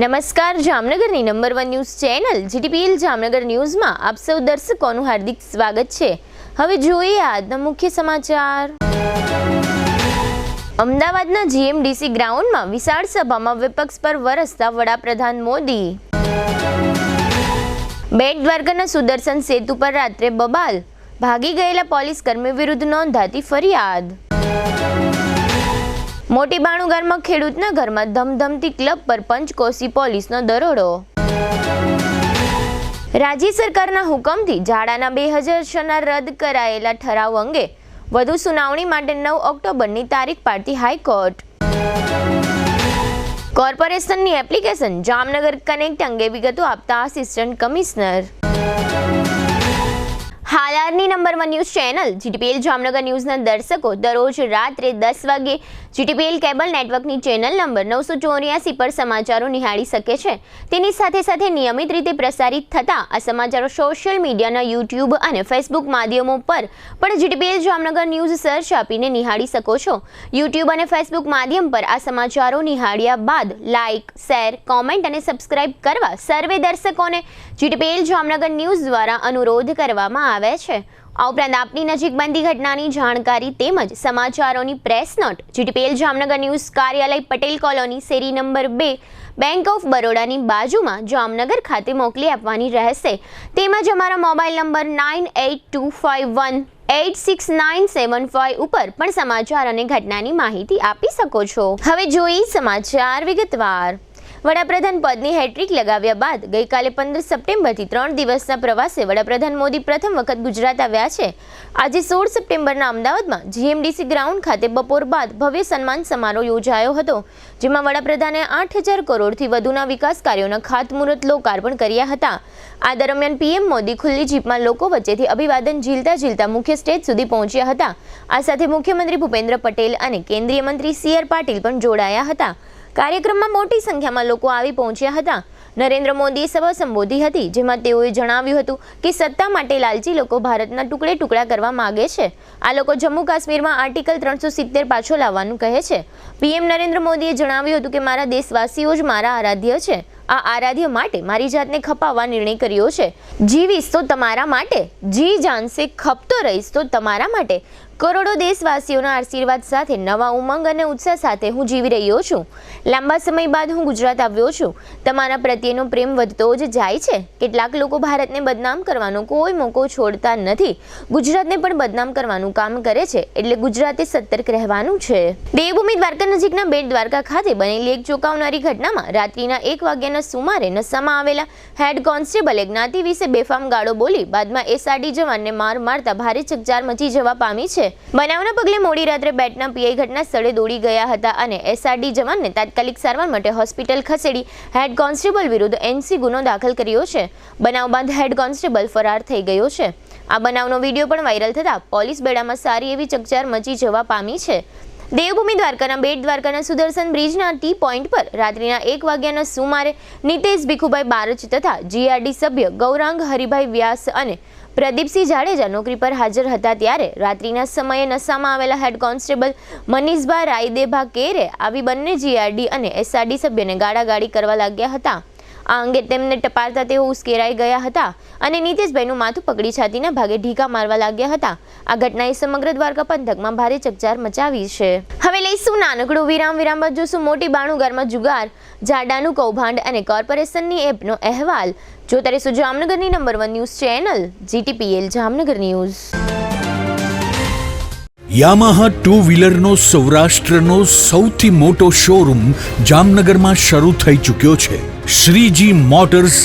નમસ્કાર, જામનગરની number 1 news channel GTPL Jamnagar ન્યૂઝમાં આપ સૌ દર્શકોનું હાર્દિક સ્વાગત છે। હવે જોઈએ આજના મુખ્ય સમાચાર। અમદાવાદના જીએમડીસી ગ્રાઉન્ડમાં વિશાળ સભામાં વિપક્ષ પર વરસતા વડાપ્રધાન મોદી। બેટ દ્વારકાના સુદર્શન સેતુ પર રાત્રે બબાલ, ભાગી ગયેલા પોલીસ કર્મી વિરુદ્ધ નોંધાતી ફરિયાદ। મોટી બાણુગારમાં ખેડૂતના ઘરમાં ધમધમતી ક્લબ પર પંચકોશી પોલીસનો દરોડો। રાજ્ય સરકારના હુકમથી ઝાડાના 2006ના રદ કરાયેલા ઠરાવ અંગે વધુ સુનાવણી માટે 9 ઓક્ટોબરની તારીખ પાડતી હાઈકોર્ટ। કોર્પોરેશનની એપ્લિકેશન જામનગર કનેક્ટ અંગે વિગતો આપતા આસિસ્ટન્ટ કમિશનર। હાલની number 1 news channel GTPL Jamnagar ન્યૂઝના દર્શકો દરરોજ રાત્રે 10 વાગે જીટીપીએલ કેબલ નેટવર્કની ચેનલ નંબર 984 પર સમાચારો નિહાળી શકે છે। તેની સાથે સાથે નિયમિત રીતે પ્રસારિત થતા આ સમાચારો સોશિયલ મીડિયાના યુટ્યુબ અને ફેસબુક માધ્યમો પર પણ જીટીપીએલ જામનગર ન્યૂઝ સર્ચ આપીને નિહાળી શકો છો। યુટ્યુબ અને ફેસબુક માધ્યમ પર આ સમાચારો નિહાળ્યા બાદ લાઇક, શેર, કોમેન્ટ અને સબસ્ક્રાઇબ કરવા સર્વે દર્શકોને જીટીપીએલ જામનગર ન્યૂઝ દ્વારા અનુરોધ કરવામાં આવે છે। આ ઉપરાંત આપની નજીક બનતી ઘટનાની જાણકારી તેમજ સમાચારોની press note GTPL Jamnagar news કાર્યાલય પટેલ કોલોની શેરી નંબર 2 બેંક ઓફ બરોડાની બાજુમાં જામનગર ખાતે મોકલી આપવાની રહેશે। તેમજ અમારા મોબાઈલ નંબર 9825186975 ઉપર પણ સમાચાર અને ઘટનાની માહિતી આપી શકો છો। હવે જોઈએ સમાચાર વિગતવાર। વડાપ્રધાન પદની હેટ્રિક લગાવ્યા બાદ ગઈકાલે 15 સપ્ટેમ્બરથી 3 દિવસના પ્રવાસે વડાપ્રધાન મોદી પ્રથમ વખત ગુજરાત આવ્યા છે। આજે 16 સપ્ટેમ્બરના અમદાવાદમાં જીએમડીસી ગ્રાઉન્ડ ખાતે બપોર બાદ ભવ્ય સન્માન સમારોહ યોજાયો હતો, જેમાં વડાપ્રધાને 8000 કરોડથી વધુના વિકાસ કાર્યોના ખાતમુહૂર્ત લોકાર્પણ કર્યા હતા। આ દરમિયાન પીએમ મોદી ખુલ્લી જીપમાં લોકો વચ્ચેથી અભિવાદન ઝીલતા મુખ્ય સ્ટેજ સુધી પહોંચ્યા હતા। આ સાથે મુખ્યમંત્રી ભૂપેન્દ્ર પટેલ અને કેન્દ્રીય મંત્રી સીઆર પાટીલ પણ જોડાયા હતા। કાર્યક્રમમાં મોટી સંખ્યામાં લોકો આવી પહોંચ્યા હતા। નરેન્દ્ર મોદીએ સભા સંબોધી હતી, જેમાં તેઓએ જણાવ્યું હતું કે સત્તા માટે લાલચી લોકો ભારતના ટુકડે ટુકડા કરવા માંગે છે। આ લોકો જમ્મુ કાશ્મીરમાં આર્ટિકલ 370 પાછો લાવવાનું કહે છે। પીએમ નરેન્દ્ર મોદીએ જણાવ્યું હતું કે મારા દેશવાસીઓ જ મારા આરાધ્ય છે। આ આરાધ્ય માટે મારી જાતને ખપાવવા નિર્ણય કર્યો છે। જીવીશ તો તમારા માટે, જી જાનસે ખપતો રહીશ તો તમારા માટે। કરોડો દેશવાસીઓના આશીર્વાદ સાથે નવા ઉમંગ અને ઉત્સાહ સાથે હું જીવી રહ્યો છું। લાંબા સમય બાદ હું ગુજરાત આવ્યો છું। તમારા પ્રત્યેનો પ્રેમ વધતો જ જાય છે। કેટલાક લોકો ભારતને બદનામ કરવાનો કોઈ મોકો છોડતા નથી, ગુજરાતને પણ બદનામ કરવાનું કામ કરે છે, એટલે ગુજરાતે સતર્ક રહેવાનું છે। દેવભૂમિ દ્વારકા નજીકના બેટ દ્વારકા ખાતે બનેલી એક ચોંકાવનારી ઘટનામાં રાત્રિના 1 વાગ્યાના સુમારે નશામાં આવેલા હેડ કોન્સ્ટેબલે જ્ઞાતિ વિશે બેફામ ગાળો બોલી બાદમાં એસઆરડી જવાનને માર મારતા ભારે ચકચાર મચી જવા પામી છે। બનાવના પગલે મોડી રાત્રે બેટના પીઆઈ ઘટના સ્થળે દોડી ગયા હતા અને એસઆરડી જવાનને તાત્કાલિક સારવાર માટે હોસ્પિટલ ખસેડી હેડ કોન્સ્ટેબલ વિરુદ્ધ એનસી ગુનો દાખલ કર્યો છે। બનાવ બાદ હેડ કોન્સ્ટેબલ ફરાર થઈ ગયો છે। આ બનાવનો વિડીયો પણ વાયરલ થતા પોલીસ બેડામાં સારી એવી ચકચાર મચી જવા પામી છે। દેવભૂમિ દ્વારકાના બેટ દ્વારકાના સુદર્શન બ્રિજના ટી પોઈન્ટ પર રાત્રિના 1 વાગ્યાના સુમારે નિતેશ ભીખુભાઈ બારચ તથા જીઆરડી સભ્ય ગૌરાંગ હરિભાઈ વ્યાસ અને પ્રદીપસિંહ જાડેજા નોકરી પર હાજર હતા, ત્યારે રાત્રિના સમયે નશામાં આવેલા હેડ કોન્સ્ટેબલ મનીષભા રાયદેભા કેરે આવી બંને જીઆરડી અને એસઆરડી સભ્યને ગાળાગાળી કરવા લાગ્યા હતા। આ અંગે તેમને ટપારતા તેઓ ઉશ્કેરાઈ ગયા હતા અને નિતેશભાઈનું માથું પકડી છાતીના ભાગે ઢીકા મારવા લાગ્યા હતા। આ ઘટનાએ સમગ્ર દ્વારકા પંથકમાં ભારે ચકચાર મચાવી છે। હવે લઈશું નાનકડું વિરામ બાદ જોશું મોટી બાણુગારમાં જુગાર, ઝાડાનું કૌભાંડ અને કોર્પોરેશનની એપનો અહેવાલ। જોતા રહેશો જામનગરની number 1 news channel GTPL Jamnagar news. Yamaha two વ્હીલરનો સૌરાષ્ટ્રનો સૌથી મોટો શોરૂમ જામનગરમાં શરૂ થઈ ચૂક્યો છે। Shreeji motors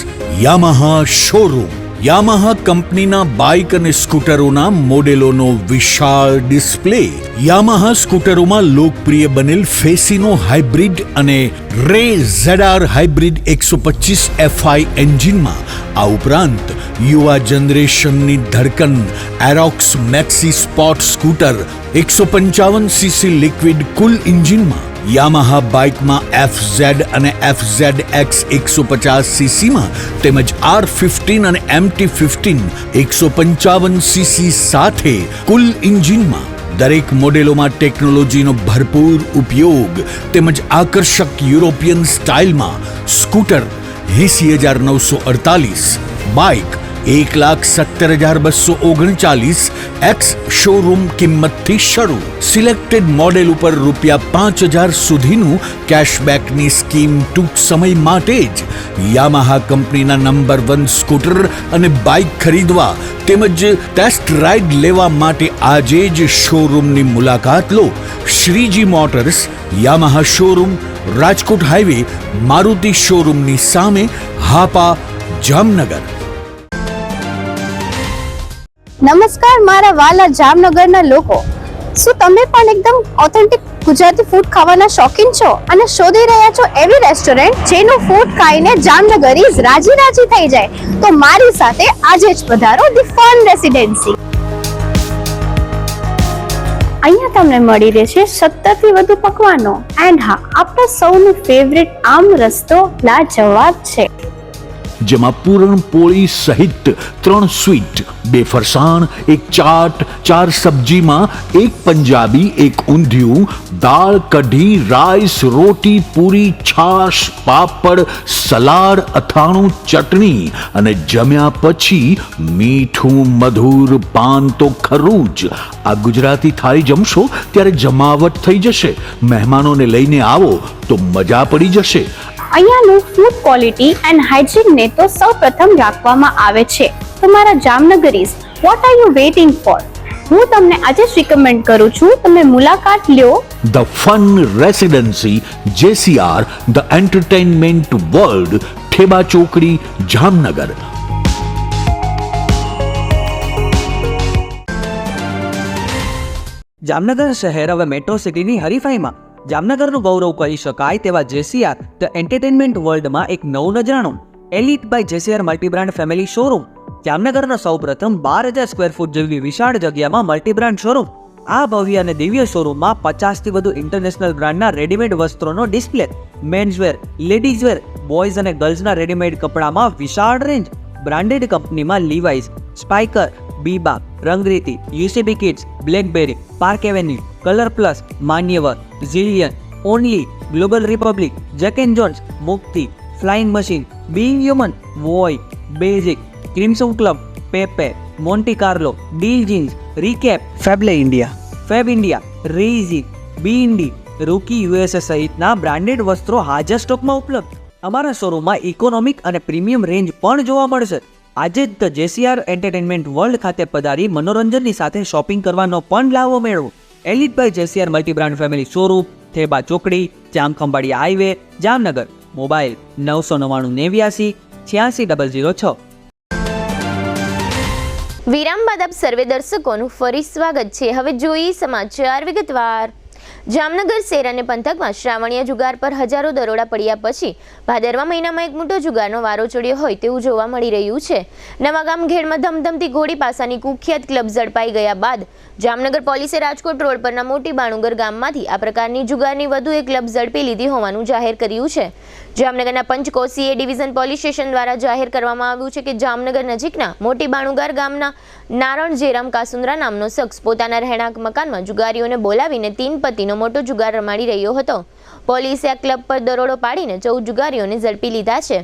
Yamaha showroom. Yamaha કંપનીના બાઇક અને સ્કૂટરોના મોડેલોનો વિશાળ ડિસ્પ્લે। યામાહા સ્કૂટરોમાં લોકપ્રિય બનેલ ફેસિનો હાઇબ્રિડ અને રે ZR હાઇબ્રિડ 125 FI એન્જિનમાં, આ ઉપરાંત યુવા જનરેશનની ધડકન Aerox maxi sport scooter 155cc liquid cool એન્જિનમાં, યામાહા બાઇકમાં FZ અને FZX 150cc માં તેમજ R15 અને MT15 155cc સાથે કુલ એન્જિનમાં, દરેક મોડેલોમાં ટેકનોલોજીનો ભરપૂર ઉપયોગ તેમજ આકર્ષક યુરોપિયન સ્ટાઇલમાં સ્કૂટર 80,948, બાઇક 1,17,239 એક્સ શોરૂમ કિંમતથી શરૂ. સિલેક્ટેડ મોડેલ ઉપર ₹5,000 સુધીનું કેશબેકની સ્કીમ ટૂંક સમય માટે જ. યામાહા કંપનીના નંબર 1 સ્કૂટર અને બાઇક ખરીદવા તેમજ ટેસ્ટ રાઇડ લેવા માટે આજે જ શોરૂમની મુલાકાત લો. Shreeji motors, Yamaha showroom, Rajkot highway, Maruti શોરૂમની સામે, હાપા, જામનગર. નમસ્કાર મારા વાલા જામનગરના લોકો, શું તમે પણ એકદમ ઓથેન્ટિક ગુજરાતી ફૂડ ખાવાના શોખીન છો અને શોધી રહ્યા છો એવી રેસ્ટોરન્ટ જેનું ફૂડ ખાઈને જામનગરીઝ રાજી રાજી થઈ જાય? તો મારી સાથે આજે જ પધારો ધી ફન રેસિડેન્સી. અહીંયા તમને મળી રહેશે 70 થી વધુ પકવાનો એન્ડ હા, આપણા સૌનું ફેવરિટ આમ રસ્તો લાજવાબ છે, જેમાં પૂરણપોળી સહિત 3 સ્વીટ, 2 ફરસાણ, 1 ચાટ, 4 સબ્જીમાં 1 પંજાબી, 1 ઊંધિયું, દાળ, કઢી, રાઈસ, રોટી, પૂરી, છાશ, પાપડ, સલાડ, અથાણું, ચટણી અને જમ્યા પછી મીઠું મધુર પાન તો ખરું જ. આ ગુજરાતી થાળી જમશો ત્યારે જમાવટ થઈ જશે. મહેમાનોને લઈને આવો તો મજા પડી જશે. અહીંયાનું ફૂડ ક્વોલિટી એન્ડ હાઇજીનને તો સૌપ્રથમ રાખવામાં આવે છે. તમારા Jamnagaris, what are you waiting for? હું તમને આજે જ રિકમેન્ડ કરું છું, તમે મુલાકાત લ્યો the fun residency, JCR, the entertainment world, Theba ચોકડી, જામનગર. જામનગર શહેર હવે મેટ્રો સિટીની હરીફાઈમાં જામનગરનું ગૌરવ કરી શકાય તેવા JCR ધ એન્ટરટેનમેન્ટ વર્લ્ડમાં એક નવું નજરાણું elite by JCR multibrand family showroom. જામનગરના સૌપ્રથમ 12,000 સ્ક્વેર ફૂટ જેવી વિશાળ જગ્યામાં મલ્ટીબ્રાન્ડ શોરૂમ. આ ભવ્ય અને દિવ્ય શોરૂમમાં 50 થી વધુ ઇન્ટરનેશનલ બ્રાન્ડના રેડીમેડ વસ્ત્રોનો ડિસ્પ્લે, મેન્સવેર, લેડીઝવેર, બોયઝ અને ગર્લ્સના રેડીમેડ કપડામાં વિશાળ રેન્જ, બ્રાન્ડેડ કંપનીમાં Levi's, Spykar, Biba, Rangriti, UCB kids, Blackberry, Park Avenue, Colour Plus, Manyavar, ઝિલિયન, Only, Global Republic, Jack and Jones, મુક્તિ, ફ્લાઇંગ મશીન, બીઇંગ હ્યુમન, વોય, Basic, Crimson Club, Pepe, Monte Carlo, Deal Jeans, રીકેપ, ફેબલે ઇન્ડિયા, ફેબ ઇન્ડિયા, રેઝી, બીઇન્ડી, Rookie USA સહિતના branded વસ્ત્રો હાજર સ્ટોકમાં ઉપલબ્ધ. અમારા શોરૂમમાં ઇકોનોમિક અને પ્રીમિયમ રેન્જ પણ જોવા મળશે. આજે જ ધ JCR એન્ટરટેનમેન્ટ વર્લ્ડ ખાતે પધારી મનોરંજનની સાથે શોપિંગ કરવાનો પણ લાવો મેળવો. Elite by JCR multibrand family showroom, Theba ચોકડી, જામખંભાળિયા હાઈવે, જામનગર. મોબાઈલ 999 86 006. વિરામ બાદ આપ સર્વે દર્શકોનું ફરી સ્વાગત છે. હવે જોઈએ સમાચાર વિગતવાર. જામનગર શહેર અને પંથકમાં શ્રાવણીય જુગાર પર હજારો દરોડા પડ્યા પછી ભાદરવા મહિનામાં એક મોટો જુગારનો વારો ચડ્યો હોય તેવું જોવા મળી રહ્યું છે. નવાગામ ઘેડમાં ધમધમતી ઘોડી પાસાની કુખ્યાત ક્લબ ઝડપાઈ ગયા બાદ જામનગર પોલીસે રાજકોટ રોડ પરના મોટી બાણુગર ગામમાંથી આ પ્રકારની જુગારની વધુ એક ક્લબ ઝડપી લીધી હોવાનું જાહેર કર્યું છે. જામનગરના પંચકોશી એ ડિવિઝન પોલીસ સ્ટેશન દ્વારા જાહેર કરવામાં આવ્યું છે કે જામનગર નજીકના મોટી બાણુગાર ગામના નારણ જેરામ કાસુંદ્રા નામનો શખ્સ પોતાના રહેણાંક મકાનમાં જુગારીઓને બોલાવીને 3 પત્તીનો મોટો જુગાર રમાડી રહ્યો હતો. પોલીસે આ ક્લબ પર દરોડો પાડીને 14 જુગારીઓને ઝડપી લીધા છે.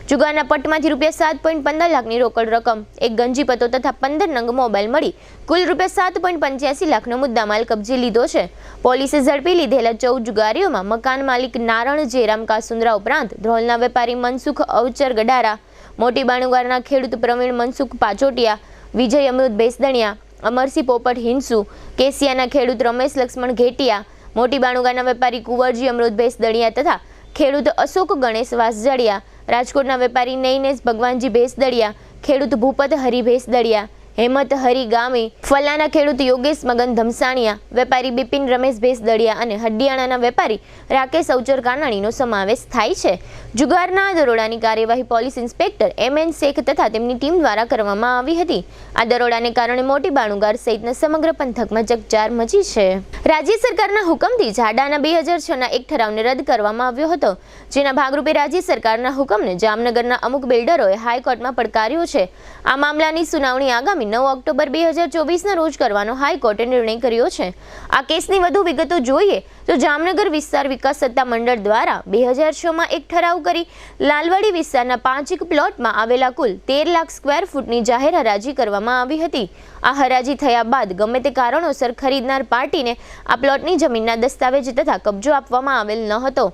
જુગારના પટમાંથી ₹7.15 લાખની રોકડ રકમ, એક ગંજી પત્તો તથા 15 નંગ મોબાઈલ મળી કુલ ₹7.85 લાખનો મુદ્દામાલ કબજે લીધો છે. પોલીસે ઝડપી લીધેલા 14 જુગારીઓમાં મકાન માલિક નારણ જેરામ કાસુંદ્રા ઉપરાંત ધ્રોલના વેપારી મનસુખ અવચર ગડારા, મોટી બાણુગારના ખેડૂત પ્રવીણ મનસુખ પાચોટિયા, વિજય અમૃત બેસદણિયા, અમરસિંહ પોપટ હિંસુ, કેસિયાના ખેડૂત રમેશ લક્ષ્મણ ઘેટિયા, મોટી બાણુગારના વેપારી કુંવરજી અમૃત ભેસદડિયા તથા ખેડૂત અશોક ગણેશ વાસજડિયા, રાજકોટના વેપારી નૈનેશ ભગવાનજી ભેસદડિયા, ખેડૂત ભૂપત હરિ ભેસદડિયા, હેમત હરિ ગામી, ફલાના ખેડૂત યોગેશ મગન ધમસાણિયા, વેપારી બિપિન રમેશ ભેસદડિયા અને હડિયાણાના વેપારી રાકેશ અવચર કાનાણીનો સમાવેશ થાય છે. જુગારના દરોડાની કાર્યવાહી પોલીસ ઇન્સ્પેક્ટર MN શેખ તથા તેમની ટીમ દ્વારા કરવામાં આવી હતી. આ દરોડાને કારણે મોટી બાણુગાર સહિતના સમગ્ર પંથકમાં ચકચાર મચી છે. રાજ્ય સરકારના હુકમથી જાડાના 2006ના એક ઠરાવને રદ કરવામાં આવ્યો હતો, જેના ભાગરૂપે રાજ્ય સરકારના હુકમને જામનગરના અમુક બિલ્ડરોએ હાઈકોર્ટમાં પડકાર્યો છે. આ મામલાની સુનાવણી આગામી સુનાવણી 9 ઓક્ટોબર 2024ના રોજ કરવાનો હાઈકોર્ટે નિર્ણય કર્યો છે. આ કેસની વધુ વિગતો જોઈએ તો જામનગર વિસ્તાર વિકાસ સત્તા મંડળ દ્વારા 2006માં એક ઠરાવ કરી લાલવાડી વિસ્તારના 5 પ્લોટમાં આવેલા કુલ 13 લાખ સ્ક્વેર ફૂટની જાહેર હરાજી કરવામાં આવી હતી. આ હરાજી થયા બાદ ગમે તે કારણોસર ખરીદનાર પાર્ટીને આ પ્લોટની જમીનના દસ્તાવેજ તથા કબજો આપવામાં આવેલ ન હતો,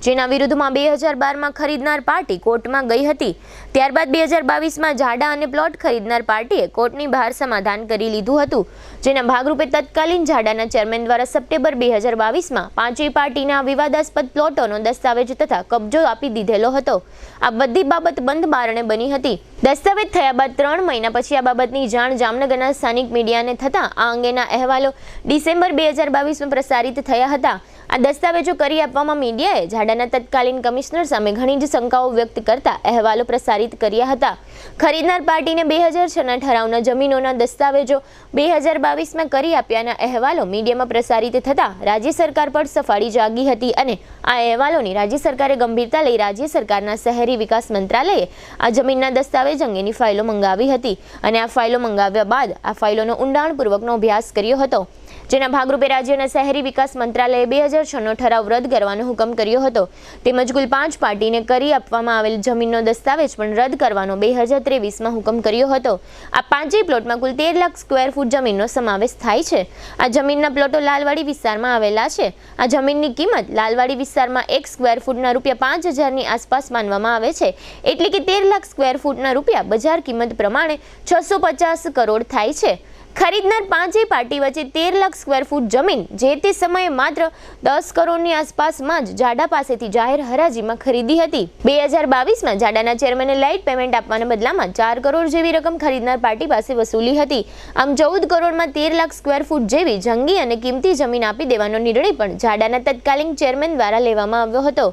જેના વિરુદ્ધમાં 2012માં ખરીદનાર પાર્ટી કોર્ટમાં ગઈ હતી. ત્યારબાદ 2022માં જાડા અને પ્લોટ ખરીદનાર પાર્ટીએ કોર્ટની બહાર સમાધાન કરી લીધું હતું, જેના ભાગરૂપે તત્કાલીન જાડાના ચેરમેન દ્વારા સપ્ટેમ્બર 2022માં પાંચેય પાર્ટીના વિવાદાસ્પદ પ્લોટોનો દસ્તાવેજ તથા કબજો આપી દીધેલો હતો. આ બધી બાબત બંધ બારણે બની હતી. દસ્તાવેજ થયા બાદ 3 મહિના પછી આ બાબતની જાણ જામનગરના સ્થાનિક મીડિયાને થતાં આ અંગેના અહેવાલો ડિસેમ્બર 2022માં પ્રસારિત થયા હતા. આ દસ્તાવેજો કરી આપવામાં મીડિયાએ જાડાના તત્કાલીન કમિશનર સામે ઘણી જ શંકાઓ વ્યક્ત કરતા અહેવાલો પ્રસારિત કર્યા હતા. ખરીદનાર પાર્ટીને 2006ના ઠરાવના જમીનોના દસ્તાવેજો 2022માં કરી આપ્યાના અહેવાલો મીડિયામાં પ્રસારિત થતા રાજ્ય સરકાર પર સફાળી જાગી હતી અને આ અહેવાલોની રાજ્ય સરકારે ગંભીરતા લઈ રાજ્ય સરકારના શહેરી વિકાસ મંત્રાલયે આ જમીનના દસ્તાવેજ અંગેની ફાઇલો મંગાવી હતી અને આ ફાઇલો મંગાવ્યા બાદ આ ફાઇલોનો ઊંડાણપૂર્વકનો અભ્યાસ કર્યો હતો, જેના ભાગરૂપે રાજ્યના શહેરી વિકાસ મંત્રાલયે 2006નો ઠરાવ રદ કરવાનો હુકમ કર્યો હતો. તેમજ કુલ 5 પાર્ટીને કરી આપવામાં આવેલ જમીનનો દસ્તાવેજ પણ રદ કરવાનો 2023માં હુકમ કર્યો હતો. આ પાંચેય પ્લોટમાં કુલ 13 લાખ સ્ક્વેર ફૂટ જમીનનો સમાવેશ થાય છે. આ જમીનના પ્લોટો લાલવાડી વિસ્તારમાં આવેલા છે. આ જમીનની કિંમત લાલવાડી વિસ્તારમાં 1 સ્ક્વેર ફૂટના ₹5,000ની આસપાસ માનવામાં આવે છે, એટલે કે 13 લાખ સ્ક્વેર ફૂટના રૂપિયા બજાર કિંમત પ્રમાણે 650 કરોડ થાય છે. ખરીદનાર પાંચેય પાર્ટી વચ્ચે 13 લાખ સ્ક્વેર ફૂટ જમીન જે તે સમયે માત્ર 10 કરોડની આસપાસમાં જ જાડા પાસેથી જાહેર હરાજીમાં ખરીદી હતી. 2022માં જાડાના ચેરમેને લાઇટ પેમેન્ટ આપવાના બદલામાં 4 કરોડ જેવી રકમ ખરીદનાર પાર્ટી પાસે વસૂલી હતી. આમ 14 કરોડમાં 13 લાખ સ્ક્વેર ફૂટ જેવી જંગી અને કિંમતી જમીન આપી દેવાનો નિર્ણય પણ જાડાના તત્કાલીન ચેરમેન દ્વારા લેવામાં આવ્યો હતો,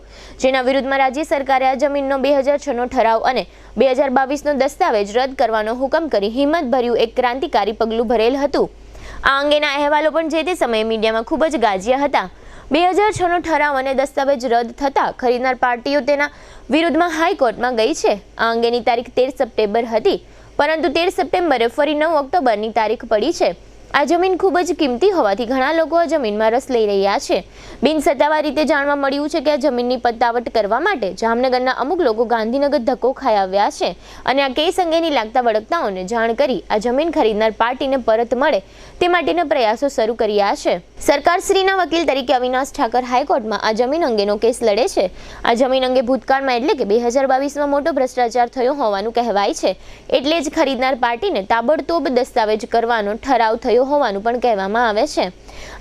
જેના વિરુદ્ધમાં રાજ્ય સરકારે આ જમીનનો 2006નો ઠરાવ અને 2022નો દસ્તાવેજ રદ કરવાનો હુકમ કરી હિંમતભર્યું એક ક્રાંતિકારી પગલું ભરેલ હતું. આ અંગેના અહેવાલો પણ જે તે સમયે મીડિયામાં ખૂબ જ ગાજ્યા હતા. 2006નો ઠરાવ અને દસ્તાવેજ રદ થતા ખરીદનાર પાર્ટીઓ તેના વિરુદ્ધમાં હાઈકોર્ટમાં ગઈ છે. આ અંગેની તારીખ 13 સપ્ટેમ્બર હતી, પરંતુ 13 સપ્ટેમ્બરે ફરી 9 ઓક્ટોબરની તારીખ પડી છે. આ જમીન ખૂબ જ કિંમતી હોવાથી ઘણા લોકો આ જમીનમાં રસ લઈ રહ્યા છે. બિનસત્તાવાર રીતે જાણવા મળ્યું છે કે આ જમીનની પત્તાવટ કરવા માટે જામનગરના અમુક લોકો ગાંધીનગર ધક્કો ખાઈ આવ્યા છે અને આ કેસ અંગેની લાગતા વળગતાઓને જાણ કરી આ જમીન ખરીદનાર પાર્ટીને પરત મળે તે માટેના પ્રયાસો શરૂ કર્યા છે. સરકારશ્રીના વકીલ તરીકે અવિનાશ ઠાકર હાઈકોર્ટમાં આ જમીન અંગેનો કેસ લડે છે. આ જમીન અંગે ભૂતકાળમાં એટલે કે 2022માં મોટો ભ્રષ્ટાચાર થયો હોવાનું કહેવાય છે, એટલે જ ખરીદનાર પાર્ટીને તાબડતોબ દસ્તાવેજ કરવાનો ઠરાવ થયો હોવાનું પણ કહેવામાં આવે છે.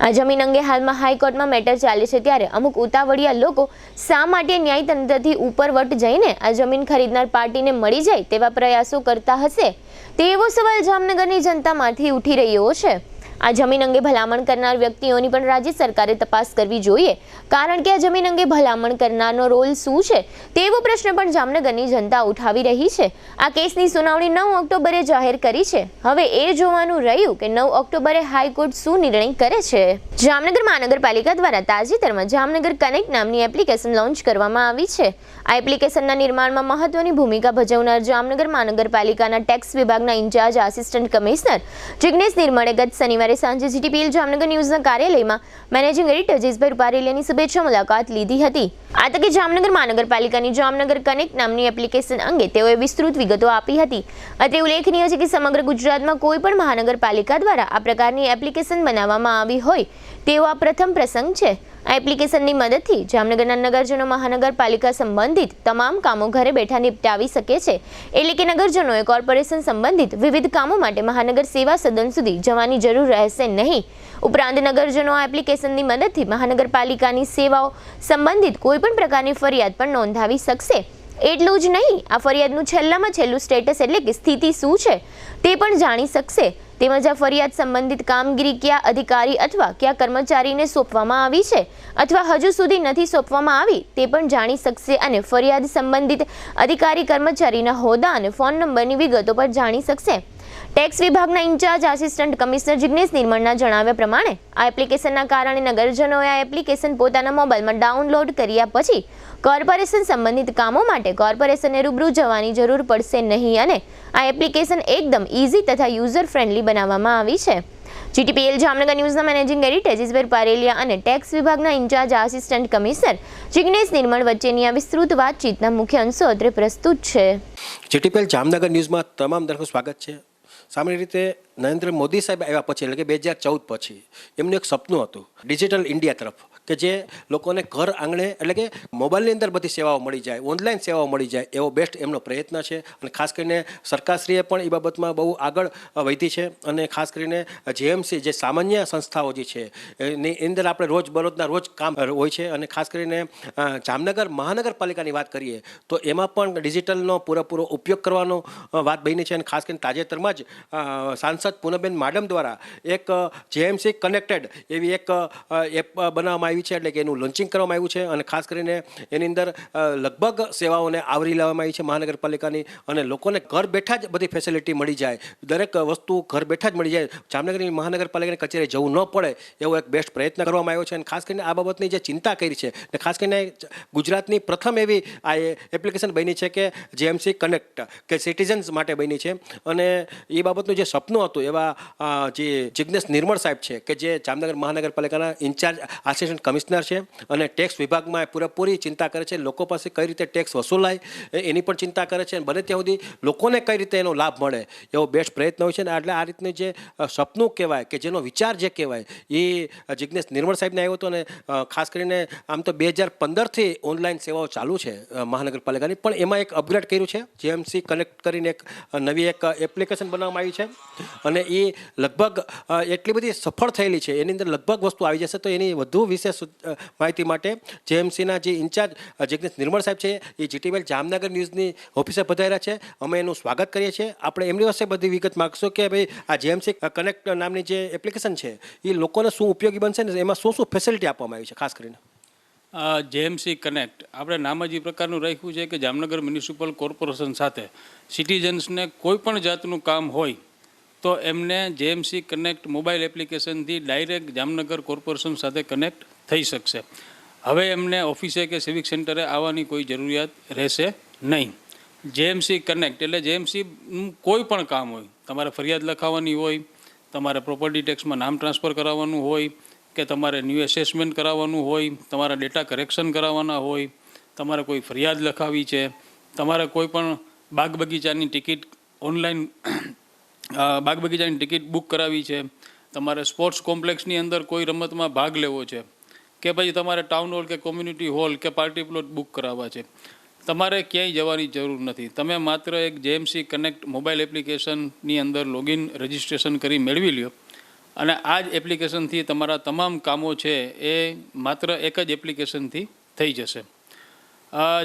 આ જમીન અંગે હાલમાં હાઈકોર્ટમાં મેટર ચાલે છે, ત્યારે અમુક ઉતાવળિયા લોકો શા માટે ન્યાયતંત્રથી ઉપરવટ જઈને આ જમીન ખરીદનાર પાર્ટીને મળી જાય તેવા પ્રયાસો કરતા હશે તેવો સવાલ જામનગરની જનતામાંથી ઉઠી રહ્યો છે. આ જમીન અંગે ભલામણ કરનાર વ્યક્તિઓની પણ રાજ્ય સરકારે તપાસ કરવી જોઈએ, કારણ કે આ જમીન અંગે ભલામણ કરનારનો રોલ શું છે તેવો પ્રશ્ન પણ જામનગરની જનતા ઉઠાવી રહી છે. આ કેસની સુનાવણી 9 ઓક્ટોબરે જાહેર કરી છે. હવે એ જોવાનું રહ્યું કે 9 ઓક્ટોબરે હાઈકોર્ટ શું નિર્ણય કરે છે. જામનગર મહાનગરપાલિકા દ્વારા તાજેતરમાં જામનગર કનેક્ટ નામની એપ્લિકેશન લોન્ચ કરવામાં આવી છે. આ એપ્લિકેશનના નિર્માણમાં મહત્વની ભૂમિકા ભજવનાર જામનગર મહાનગરપાલિકાના ટેક્સ વિભાગના ઇન્ચાર્જ આસિસ્ટન્ટ કમિશનર જિગ્નેશ નિર્મળે ગત શનિવારે સાંજે જીટીપીએલ જામનગર ન્યૂઝના કાર્યાલયમાં મેનેજિંગ એડિટર જયેશભાઈ પારેલિયાની શુભેચ્છા મુલાકાત લીધી હતી. આ તકે જામનગર મહાનગરપાલિકાની જામનગર કનેક્ટ નામની એપ્લિકેશન અંગે તેઓએ વિસ્તૃત વિગતો આપી હતી. અત્રે ઉલ્લેખનીય છે કે સમગ્ર ગુજરાતમાં કોઈ પણ મહાનગરપાલિકા દ્વારા આ પ્રકારની એપ્લિકેશન બનાવવામાં આવી હોય તેવો આ પ્રથમ પ્રસંગ છે. આ એપ્લિકેશનની મદદથી જામનગરના નગરજનો મહાનગરપાલિકા સંબંધિત તમામ કામો ઘરે બેઠા નિપટાવી શકે છે, એટલે કે નગરજનોએ કોર્પોરેશન સંબંધિત વિવિધ કામો માટે મહાનગર સેવા સદન સુધી જવાની જરૂર રહેશે નહીં. ઉપરાંત નગરજનો આ એપ્લિકેશનની મદદથી મહાનગરપાલિકાની સેવાઓ સંબંધિત કોઈ પણ પ્રકારની ફરિયાદ પણ નોંધાવી શકશે. એટલું જ નહીં, આ ફરિયાદનું છેલ્લામાં છેલ્લું સ્ટેટસ એટલે કે સ્થિતિ શું છે તે પણ જાણી શકશે. તેમજ આ ફરિયાદ સંબંધિત કામગીરી કયા અધિકારી અથવા કયા કર્મચારીને સોંપવામાં આવી છે અથવા હજુ સુધી નથી સોંપવામાં આવી તે પણ જાણી શકશે અને ફરિયાદ સંબંધિત અધિકારી કર્મચારીના હોદ્દા અને ફોન નંબરની વિગતો પણ જાણી શકશે. ટેક્સ વિભાગના ઇન્ચાર્જ આસિસ્ટન્ટ કમિશનર જિગ્નેશ નિર્મળના જણાવ્યા પ્રમાણે આ એપ્લિકેશનના કારણે નગરજનોએ આ એપ્લિકેશન પોતાના મોબાઈલમાં ડાઉનલોડ કર્યા પછી કોર્પોરેશન સંબંધિત કામો માટે કોર્પોરેશનને રૂબરૂ જવાની જરૂર પડશે નહીં અને આ એપ્લિકેશન એકદમ ઇઝી તથા યુઝર ફ્રેન્ડલી બનાવવામાં આવી છે. GTPL જામનગર ન્યૂઝના મેનેજિંગ એડિટર જીસભાઈ પારેલિયા અને ટેક્સ વિભાગના ઇન્ચાર્જ આસિસ્ટન્ટ કમિશનર જિગ્નેશ નિર્મળ વચ્ચેની આ વિસ્તૃત વાતચીતના મુખ્ય અંશો અત્રે પ્રસ્તુત છે. GTPL જામનગર ન્યૂઝમાં તમામ દર્શકોનું સ્વાગત છે. સામાન્ય રીતે નરેન્દ્ર મોદી સાહેબ આવ્યા પછી એટલે કે 2014 પછી એમનું એક સપનું હતું ડિજિટલ ઇન્ડિયા તરફ, કે જે લોકોને ઘર આંગણે એટલે કે મોબાઈલની અંદર બધી સેવાઓ મળી જાય, ઓનલાઈન સેવાઓ મળી જાય એવો બેસ્ટ એમનો પ્રયત્ન છે. અને ખાસ કરીને સરકારશ્રીએ પણ એ બાબતમાં બહુ આગળ વધી છે. અને ખાસ કરીને JMC જે સામાન્ય સંસ્થાઓ જે છે એની અંદર આપણે રોજબરોજના રોજ કામ હોય છે. અને ખાસ કરીને જામનગર મહાનગરપાલિકાની વાત કરીએ તો એમાં પણ ડિજિટલનો પૂરેપૂરો ઉપયોગ કરવાનો વાત બની છે. અને ખાસ કરીને તાજેતરમાં જ સાંસદ પૂનમબેન માડમ દ્વારા એક JMC કનેક્ટેડ એવી એક એપ બનાવવામાં આવી છે, એટલે કે એનું લોન્ચિંગ કરવામાં આવ્યું છે. અને ખાસ કરીને એની અંદર લગભગ સેવાઓને આવરી લેવામાં આવી છે મહાનગરપાલિકાની, અને લોકોને ઘર બેઠા જ બધી ફેસિલિટી મળી જાય, દરેક વસ્તુ ઘર બેઠા જ મળી જાય, જામનગરની મહાનગરપાલિકાની કચેરી જવું ન પડે એવો એક બેસ્ટ પ્રયત્ન કરવામાં આવ્યો છે. અને ખાસ કરીને આ બાબતની જે ચિંતા કરી છે, અને ખાસ કરીને ગુજરાતની પ્રથમ એવી આ એપ્લિકેશન બની છે કે JMC કનેક્ટ કે સિટીઝન્સ માટે બની છે. અને એ બાબતનું જે સપનું હતું એવા જે જિગ્નેશ નિર્મળ સાહેબ છે કે જે જામનગર મહાનગરપાલિકાના ઇન્ચાર્જ આસિસ્ટન્ટ કમિશનર છે અને ટેક્સ વિભાગમાં પૂરેપૂરી ચિંતા કરે છે, લોકો પાસે કઈ રીતે ટેક્સ વસૂલાય એની પણ ચિંતા કરે છે, અને બને ત્યાં સુધી લોકોને કઈ રીતે એનો લાભ મળે એવો બેસ્ટ પ્રયત્ન હોય છે. અને એટલે આ રીતનું જે સપનું કહેવાય કે જેનો વિચાર જે કહેવાય એ જિગ્નેશ નિર્મળ સાહેબને આવ્યો હતો. અને ખાસ કરીને આમ તો 2015થી ઓનલાઈન સેવાઓ ચાલુ છે મહાનગરપાલિકાની, પણ એમાં એક અપગ્રેડ કર્યું છે. JMC કનેક્ટ કરીને એક નવી એક એપ્લિકેશન બનાવવામાં આવી છે. અને એ લગભગ એટલી બધી સફળ થયેલી છે, એની અંદર લગભગ વસ્તુ આવી જશે. તો એની વધુ વિશેષ માહિતી માટે JMCના જે ઇન્ચાર્જ જિગ્નેશ નિર્મળ સાહેબ છે એ GTPL જામનગર ન્યૂઝની ઓફિસે પધાર્યા છે. અમે એનું સ્વાગત કરીએ છીએ. આપણે એમની પાસે બધી વિગત માગશું કે ભાઈ આ JMC કનેક્ટ નામની જે એપ્લિકેશન છે એ લોકોને શું ઉપયોગી બનશે ને એમાં શું ફેસિલિટી આપવામાં આવી છે ખાસ કરીને. JMC કનેક્ટ આપણે નામ જ એ પ્રકારનું રાખ્યું છે કે જામનગર મ્યુનિસિપલ કોર્પોરેશન સાથે સિટીઝન્સને કોઈ પણ જાતનું કામ હોય તો એમને JMC કનેક્ટ મોબાઈલ એપ્લિકેશનથી ડાયરેક્ટ જામનગર કોર્પોરેશન સાથે કનેક્ટ થઈ શકશે. હવે એમને ઓફિસે કે સિવિક સેન્ટરે આવવાની કોઈ જરૂરિયાત રહેશે નહીં. JMC કનેક્ટ એટલે JMCનું કોઈ પણ કામ હોય, તમારે ફરિયાદ લખાવવાની હોય, તમારે પ્રોપર્ટી ટેક્સમાં નામ ટ્રાન્સફર કરાવવાનું હોય, કે તમારે ન્યૂ એસેસમેન્ટ કરાવવાનું હોય, તમારા ડેટા કરેક્શન કરાવવાના હોય, તમારે કોઈ ફરિયાદ લખાવી છે, તમારે કોઈ પણ બાગ બગીચાની ટિકિટ ઓનલાઈન બાગ બગીચાની ટિકિટ બુક કરાવી છે, તમારે સ્પોર્ટ્સ કોમ્પ્લેક્સની અંદર કોઈ રમતમાં ભાગ લેવો છે, કે પછી તમારે ટાઉન હોલ કે કોમ્યુનિટી હોલ કે પાર્ટી પ્લોટ બુક કરાવવા છે, તમારે ક્યાંય જવાની જરૂર નથી. તમે માત્ર એક JMC કનેક્ટ મોબાઈલ એપ્લિકેશનની અંદર લોગિન રજિસ્ટ્રેશન કરી મેળવી લ્યો, અને આ જ એપ્લિકેશનથી તમારા તમામ કામો છે એ માત્ર એક જ એપ્લિકેશનથી થઈ જશે.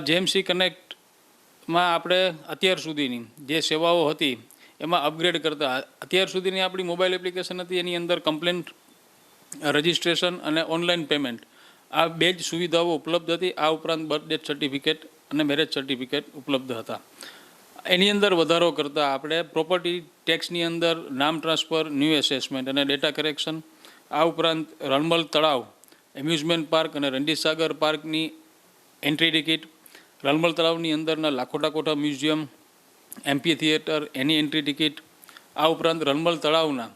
JMC કનેક્ટમાં આપણે અત્યાર સુધીની જે સેવાઓ હતી એમાં અપગ્રેડ કરતાં અત્યાર સુધીની આપણી મોબાઈલ એપ્લિકેશન હતી એની અંદર કમ્પ્લેન્ટ રજિસ્ટ્રેશન અને ઓનલાઈન પેમેન્ટ આ બે જ સુવિધાઓ ઉપલબ્ધ હતી. આ ઉપરાંત બર્થ ડેથ સર્ટિફિકેટ અને મેરેજ સર્ટિફિકેટ ઉપલબ્ધ હતા. એની અંદર વધારો કરતાં આપણે પ્રોપર્ટી ટેક્સની અંદર નામ ટ્રાન્સફર, ન્યૂ એસેસમેન્ટ અને ડેટા કરેક્શન, આ ઉપરાંત રણમલ તળાવ, એમ્યુઝમેન્ટ પાર્ક અને રણજીત પાર્કની એન્ટ્રી ટિકિટ, રણમલ તળાવની અંદરના લાખોટા કોઠા મ્યુઝિયમ, MP થિયેટર એની એન્ટ્રી ટિકિટ, આ ઉપરાંત રણમલ તળાવના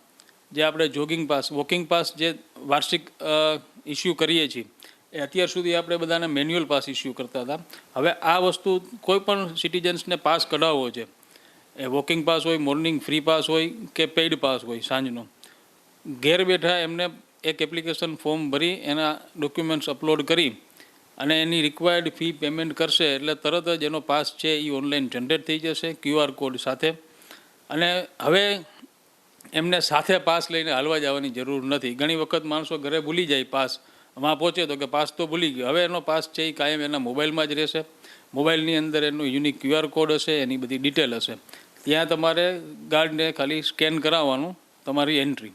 જે આપણે જોગિંગ પાસ, વોકિંગ પાસ જે વાર્ષિક ઇસ્યુ કરીએ છીએ એ અત્યાર સુધી આપણે બધાને મેન્યુઅલ પાસ ઇસ્યુ કરતા હતા. હવે આ વસ્તુ કોઈ પણ સિટીઝન્સને પાસ કઢાવવો છે, એ વોકિંગ પાસ હોય, મોર્નિંગ ફ્રી પાસ હોય કે પેઇડ પાસ હોય સાંજનો, ઘેર બેઠા એમને એક એપ્લિકેશન ફોર્મ ભરી એના ડોક્યુમેન્ટ્સ અપલોડ કરી અને એની રિક્વાયર્ડ ફી પેમેન્ટ કરશે એટલે તરત જ એનો પાસ છે એ ઓનલાઈન જનરેટ થઈ જશે QR કોડ સાથે. અને હવે એમને સાથે પાસ લઈને હાલવા જવાની જરૂર નથી. ઘણી વખત માણસો ઘરે ભૂલી જાય પાસ, માં પહોંચે તો કે પાસ તો ભૂલી ગયો. હવે એનો પાસ છે એ કાયમ એના મોબાઈલમાં જ રહેશે. મોબાઈલની અંદર એનું યુનિક QR કોડ હશે, એની બધી ડિટેલ હશે. ત્યાં તમારે ગાર્ડને ખાલી સ્કેન કરાવવાનું, તમારી એન્ટ્રી.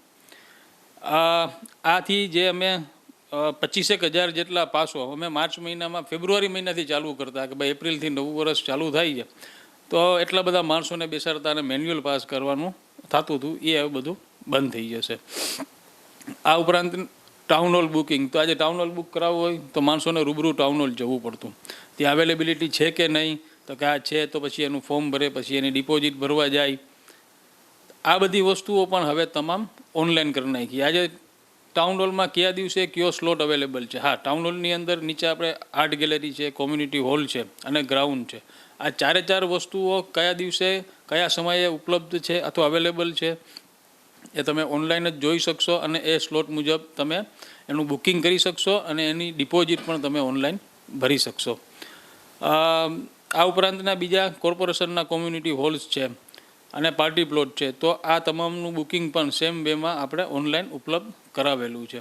આથી જે અમે 25,000 જેટલા પાસો અમે માર્ચ મહિનામાં, ફેબ્રુઆરી મહિનાથી ચાલુ કરતા કે ભાઈ એપ્રિલથી નવું વર્ષ ચાલુ થાય છે તો એટલા બધા માણસોને બેસાડતા અને મેન્યુઅલ પાસ કરવાનું થતું હતું એ હવે બધું બંધ થઈ જશે. આ ઉપરાંત ટાઉન હોલ બુકિંગ, તો આજે ટાઉન હોલ બુક કરાવવું હોય તો માણસોને રૂબરૂ ટાઉન હોલ જવું પડતું. ત્યાં અવેલેબિલિટી છે કે નહીં, તો કે આ છે તો પછી એનું ફોર્મ ભરે, પછી એની ડિપોઝિટ ભરવા જાય. આ બધી વસ્તુઓ પણ હવે તમામ ઓનલાઈન કરી નાખી. આજે ટાઉન હોલમાં કયા દિવસે કયો સ્લોટ અવેલેબલ છે. હા, ટાઉન હોલની અંદર નીચે આપણે આર્ટ ગેલેરી છે, કોમ્યુનિટી હોલ છે અને ગ્રાઉન્ડ છે. આ ચારે ચાર વસ્તુઓ કયા દિવસે કયા સમયે ઉપલબ્ધ છે અથવા અવેલેબલ છે એ તમે ઓનલાઈન જ જોઈ શકશો અને એ સ્લોટ મુજબ તમે એનું બુકિંગ કરી શકશો અને એની ડિપોઝિટ પણ તમે ઓનલાઈન ભરી શકશો. આ ઉપરાંતના બીજા કોર્પોરેશનના કોમ્યુનિટી હોલ્સ છે અને પાર્ટી પ્લોટ છે, તો આ તમામનું બુકિંગ પણ સેમ વેમાં આપણે ઓનલાઈન ઉપલબ્ધ કરાવેલું છે.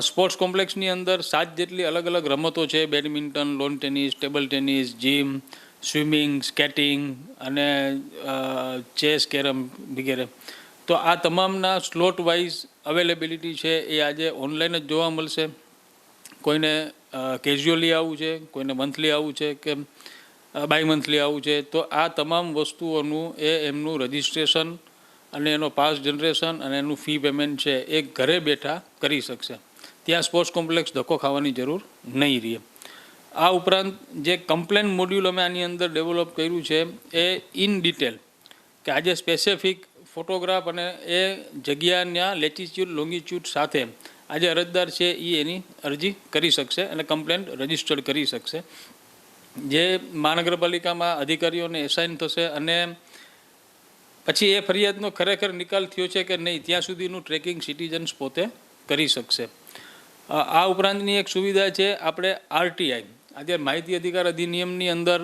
સ્પોર્ટ્સ કોમ્પ્લેક્સની અંદર 7 જેટલી અલગ અલગ રમતો છે: badminton, lawn tennis, table tennis, gym, swimming, skating અને ચેસ, કેરમ વગેરે. તો આ તમામના સ્લોટ વાઇઝ અવેલેબિલિટી છે એ આજે ઓનલાઈન જ જોવા મળશે. કોઈને કેઝ્યુઅલી આવવું છે, કોઈને મંથલી આવવું છે કે બાય મંથલી આવવું છે, તો આ તમામ વસ્તુઓનું એમનું રજિસ્ટ્રેશન અને એનો પાસ જનરેશન અને એનું ફી પેમેન્ટ છે એ ઘરે બેઠા કરી શકશે. ત્યાં સ્પોર્ટ્સ કોમ્પ્લેક્સ ધક્કો ખાવાની જરૂર નહીં રહે. આ ઉપરાંત જે કમ્પ્લેન મોડ્યુલ અમે આની અંદર ડેવલપ કર્યું છે એ ઇન ડિટેલ કે આજે સ્પેસિફિક ફોટોગ્રાફ અને એ જગ્યાના લેટિટ્યુડ લોંગિટ્યુડ સાથે આજે અરજદાર છે એ એની અરજી કરી શકશે અને કમ્પ્લેન રજિસ્ટર્ડ કરી શકશે. જે મહાનગરપાલિકામાં અધિકારીઓને એસાઇન થશે અને પછી એ ફરિયાદનો ખરેખર નિકાલ થયો છે કે નહીં ત્યાં સુધીનું ટ્રેકિંગ સિટીઝન્સ પોતે કરી શકશે. આ ઉપરાંતની એક સુવિધા છે આપણે આરટીઆઈ. આજે માહિતી અધિકાર અધિનિયમની અંદર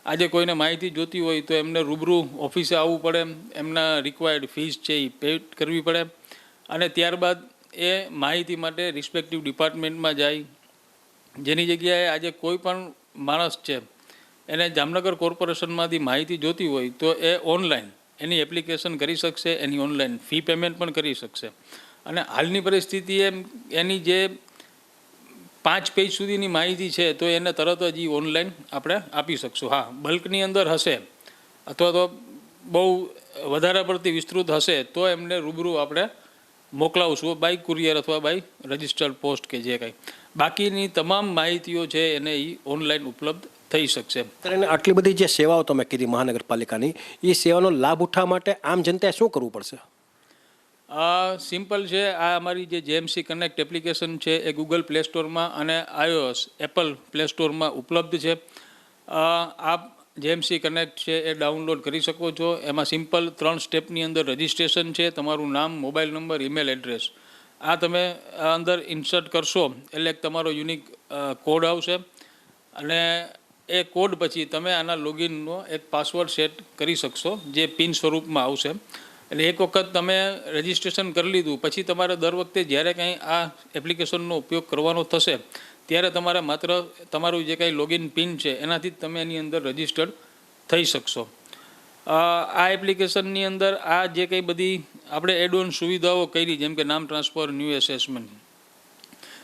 આજે કોઈને માહિતી જોતી હોય તો એમને રૂબરૂ ઓફિસે આવવું પડે, એમના રિક્વાયર્ડ ફીસ છે એ પે કરવી પડે અને ત્યારબાદ એ માહિતી માટે રિસ્પેક્ટિવ ડિપાર્ટમેન્ટમાં જાય. જેની જગ્યાએ આજે કોઈ પણ માણસ છે એને જામનગર કોર્પોરેશનમાંથી માહિતી જોતી હોય તો એ ઓનલાઈન એની એપ્લિકેશન કરી શકશે, એની ઓનલાઈન ફી પેમેન્ટ પણ કરી શકશે. અને હાલની પરિસ્થિતિએ એની જે 5 પેજ સુધીની માહિતી છે તો એને તરત જ ઓનલાઈન આપણે આપી શકશું. હા, બલ્કની અંદર હશે અથવા તો બહુ વધારે પડતી વિસ્તૃત હશે તો એમને રૂબરૂ આપણે મોકલાવશું બાય કુરિયર અથવા બાય રજિસ્ટર્ડ પોસ્ટ કે જે કંઈ. બાકીની તમામ માહિતીઓ છે એને ઓનલાઈન ઉપલબ્ધ થઈ શકશે. ત્યારે આટલી બધી જે સેવાઓ તમે કીધી મહાનગરપાલિકાની, એ સેવાનો લાભ ઉઠાવવા માટે આમ જનતાએ શું કરવું પડશે? સિમ્પલ છે. આ અમારી જે જેએમસી કનેક્ટ એપ્લિકેશન છે એ ગૂગલ પ્લે સ્ટોરમાં અને iOS એપલ પ્લે સ્ટોરમાં ઉપલબ્ધ છે. આપ જેએમસી કનેક્ટ છે એ ડાઉનલોડ કરી શકો છો. એમાં સિમ્પલ 3 સ્ટેપની અંદર રજિસ્ટ્રેશન છે. તમારું નામ, મોબાઈલ નંબર, ઈમેલ એડ્રેસ આ તમે અંદર ઇન્સર્ટ કરશો એટલે તમારો યુનિક કોડ આવશે અને એ કોડ પછી તમે આના લોગિનનો એક પાસવર્ડ સેટ કરી શકશો જે પિન સ્વરૂપમાં આવશે. એટલે એક વખત તમે રજિસ્ટ્રેશન કરી લીધું પછી તમારે દર વખતે જ્યારે કંઈ આ એપ્લિકેશનનો ઉપયોગ કરવાનો થશે ત્યારે તમારે માત્ર તમારું જે કંઈ લોગિન પિન છે એનાથી જ તમે એની અંદર રજિસ્ટર્ડ થઈ શકશો. આ એપ્લિકેશનની અંદર આ જે કંઈ બધી આપણે એડ ઓન સુવિધાઓ કરી જેમ કે નામ ટ્રાન્સફર, ન્યૂ એસેસમેન્ટ,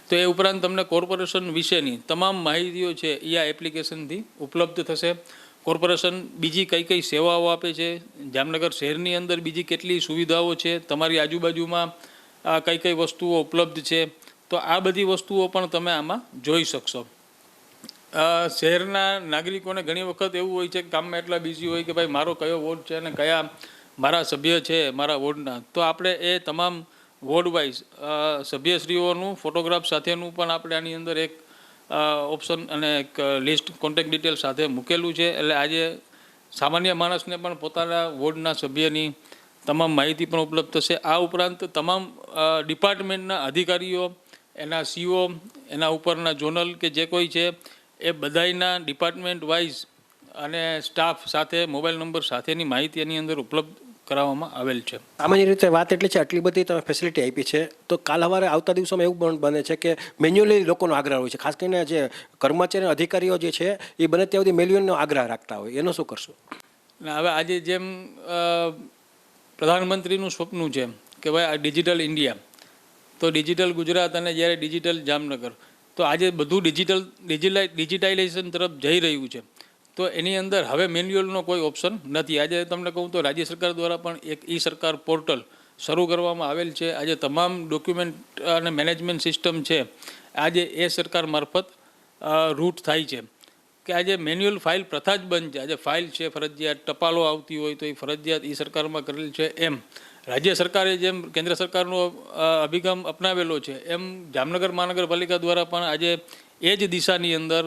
તો એ ઉપરાંત તમને કોર્પોરેશન વિશેની તમામ માહિતીઓ છે એ આ એપ્લિકેશનથી ઉપલબ્ધ થશે. કોર્પોરેશન બીજી કઈ કઈ સેવાઓ આપે છે, જામનગર શહેરની અંદર બીજી કેટલી સુવિધાઓ છે, તમારી આજુબાજુમાં કઈ કઈ વસ્તુઓ ઉપલબ્ધ છે, તો આ બધી વસ્તુઓ પણ તમે આમાં જોઈ શકશો. શહેરના નાગરિકોને ઘણી વખત એવું હોય છે કે કામમાં એટલા બિઝી હોય કે ભાઈ મારો કયો વોર્ડ છે અને કયા મારા સભ્ય છે મારા વોર્ડના, તો આપણે એ તમામ વોર્ડ વાઇઝ સભ્યશ્રીઓનું ફોટોગ્રાફ સાથેનું પણ આપણે આની અંદર એક ઓપ્શન અને એક લિસ્ટ કોન્ટેક્ટ ડિટેલ સાથે મૂકેલું છે. એટલે આજે સામાન્ય માણસને પણ પોતાના વોર્ડના સભ્યની તમામ માહિતી પણ ઉપલબ્ધ થશે. આ ઉપરાંત તમામ ડિપાર્ટમેન્ટના અધિકારીઓ, એના સીઓ, એના ઉપરના ઝોનલ કે જે કોઈ છે એ બધાયના ડિપાર્ટમેન્ટ વાઇઝ અને સ્ટાફ સાથે મોબાઈલ નંબર સાથેની માહિતી એની અંદર ઉપલબ્ધ કરાવવામાં આવેલ છે. સામાન્ય રીતે વાત એટલી છે આટલી બધી તમે ફેસિલિટી આપી છે તો કાલ સવારે આવતા દિવસોમાં એવું બને છે કે મેન્યુઅલી લોકોનો આગ્રહ હોય છે, ખાસ કરીને જે કર્મચારી અધિકારીઓ જે છે એ બને ત્યાં સુધી મેન્યુઅલનો આગ્રહ રાખતા હોય, એનો શું કરશો? હવે આજે જેમ પ્રધાનમંત્રીનું સ્વપ્ન છે કે ભાઈ આ ડિજિટલ ઇન્ડિયા, તો ડિજિટલ ગુજરાત અને જ્યારે ડિજિટલ જામનગર, તો આજે બધું ડિજિટાઇઝેશન તરફ જઈ રહ્યું છે. તો તો એની અંદર હવે મેન્યુઅલનો કોઈ ઓપ્શન નથી. આજે તમને કહું તો રાજ્ય સરકાર દ્વારા પણ એક ઈ સરકાર પોર્ટલ શરૂ કરવામાં આવેલ છે. આજે તમામ ડોક્યુમેન્ટ અને મેનેજમેન્ટ સિસ્ટમ છે આજે એ સરકાર મારફત રૂટ થાય છે કે આજે મેન્યુઅલ ફાઇલ પ્રથા જ બંધ છે. આજે ફાઇલ છે ફરજિયાત ટપાલો આવતી હોય તો એ ફરજિયાત ઈ સરકારમાં કરેલ છે. એમ રાજ્ય સરકારે જેમ કેન્દ્ર સરકારનો અભિગમ અપનાવેલો છે એમ જામનગર મહાનગરપાલિકા દ્વારા પણ આજે એ જ દિશાની અંદર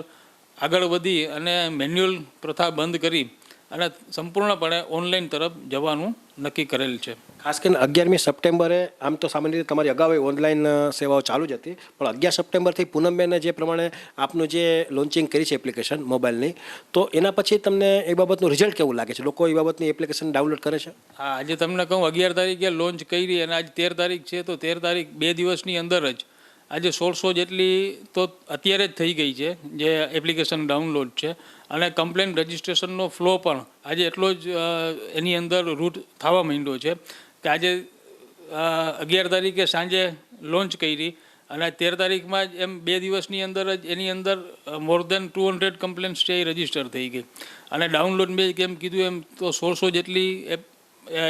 આગળ વધી અને મેન્યુઅલ પ્રથા બંધ કરી અને સંપૂર્ણપણે ઓનલાઈન તરફ જવાનું નક્કી કરેલ છે. ખાસ કરીને 11મી સપ્ટેમ્બરે આમ તો સામાન્ય રીતે તમારી અગાઉ ઓનલાઈન સેવાઓ ચાલુ જ હતી, પણ 11 સપ્ટેમ્બરથી પૂનમબેને જે પ્રમાણે આપનું જે લોન્ચિંગ કરી છે એપ્લિકેશન મોબાઈલની, તો એના પછી તમને એ બાબતનું રિઝલ્ટ કેવું લાગે છે? લોકો એ બાબતની એપ્લિકેશન ડાઉનલોડ કરે છે? હા, આજે તમને કહું 11 તારીખે લોન્ચ કરી અને આજ 13 તારીખ છે, તો 13 તારીખ 2 દિવસની અંદર જ આજે 1600 જેટલી તો અત્યારે જ થઈ ગઈ છે જે એપ્લિકેશન ડાઉનલોડ છે. અને કમ્પ્લેન રજિસ્ટ્રેશનનો ફ્લો પણ આજે એટલો જ એની અંદર રૂટ થવા માંડ્યો છે કે આજે 11 તારીખે સાંજે લોન્ચ કરી અને 13 તારીખમાં જ એમ 2 દિવસની અંદર જ એની અંદર મોર દેન 200 કમ્પ્લેન્ટ્સ છે એ રજિસ્ટર થઈ ગઈ. અને ડાઉનલોડ મેં કેમ કીધું એમ તો 1600 જેટલી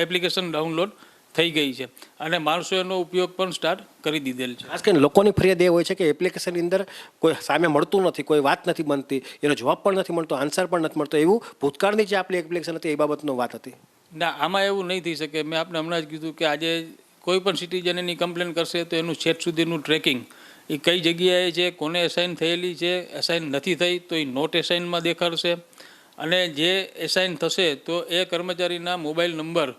એપ્લિકેશન ડાઉનલોડ થઈ ગઈ છે અને માણસો એનો ઉપયોગ પણ સ્ટાર્ટ કરી દીધેલ છે. ખાસ કરીને લોકોની ફરિયાદ એ હોય છે કે એપ્લિકેશનની અંદર કોઈ સામે મળતું નથી, કોઈ વાત નથી બનતી, એનો જવાબ પણ નથી મળતો, આન્સર પણ નથી મળતો. એવું ભૂતકાળની જે આપણી એપ્લિકેશન હતી એ બાબતનો વાત હતી. ના, આમાં એવું નહીં થઈ શકે. મેં આપને હમણાં જ કીધું કે આજે કોઈ પણ સિટીઝન એની કમ્પ્લેન કરશે તો એનું છેક સુધીનું ટ્રેકિંગ એ કઈ જગ્યાએ છે, કોને એસાઇન થયેલી છે, એસાઇન નથી થઈ તો એ નોટ એસાઇનમાં દેખાડશે. અને જે એસાઇન થશે તો એ કર્મચારીના મોબાઈલ નંબર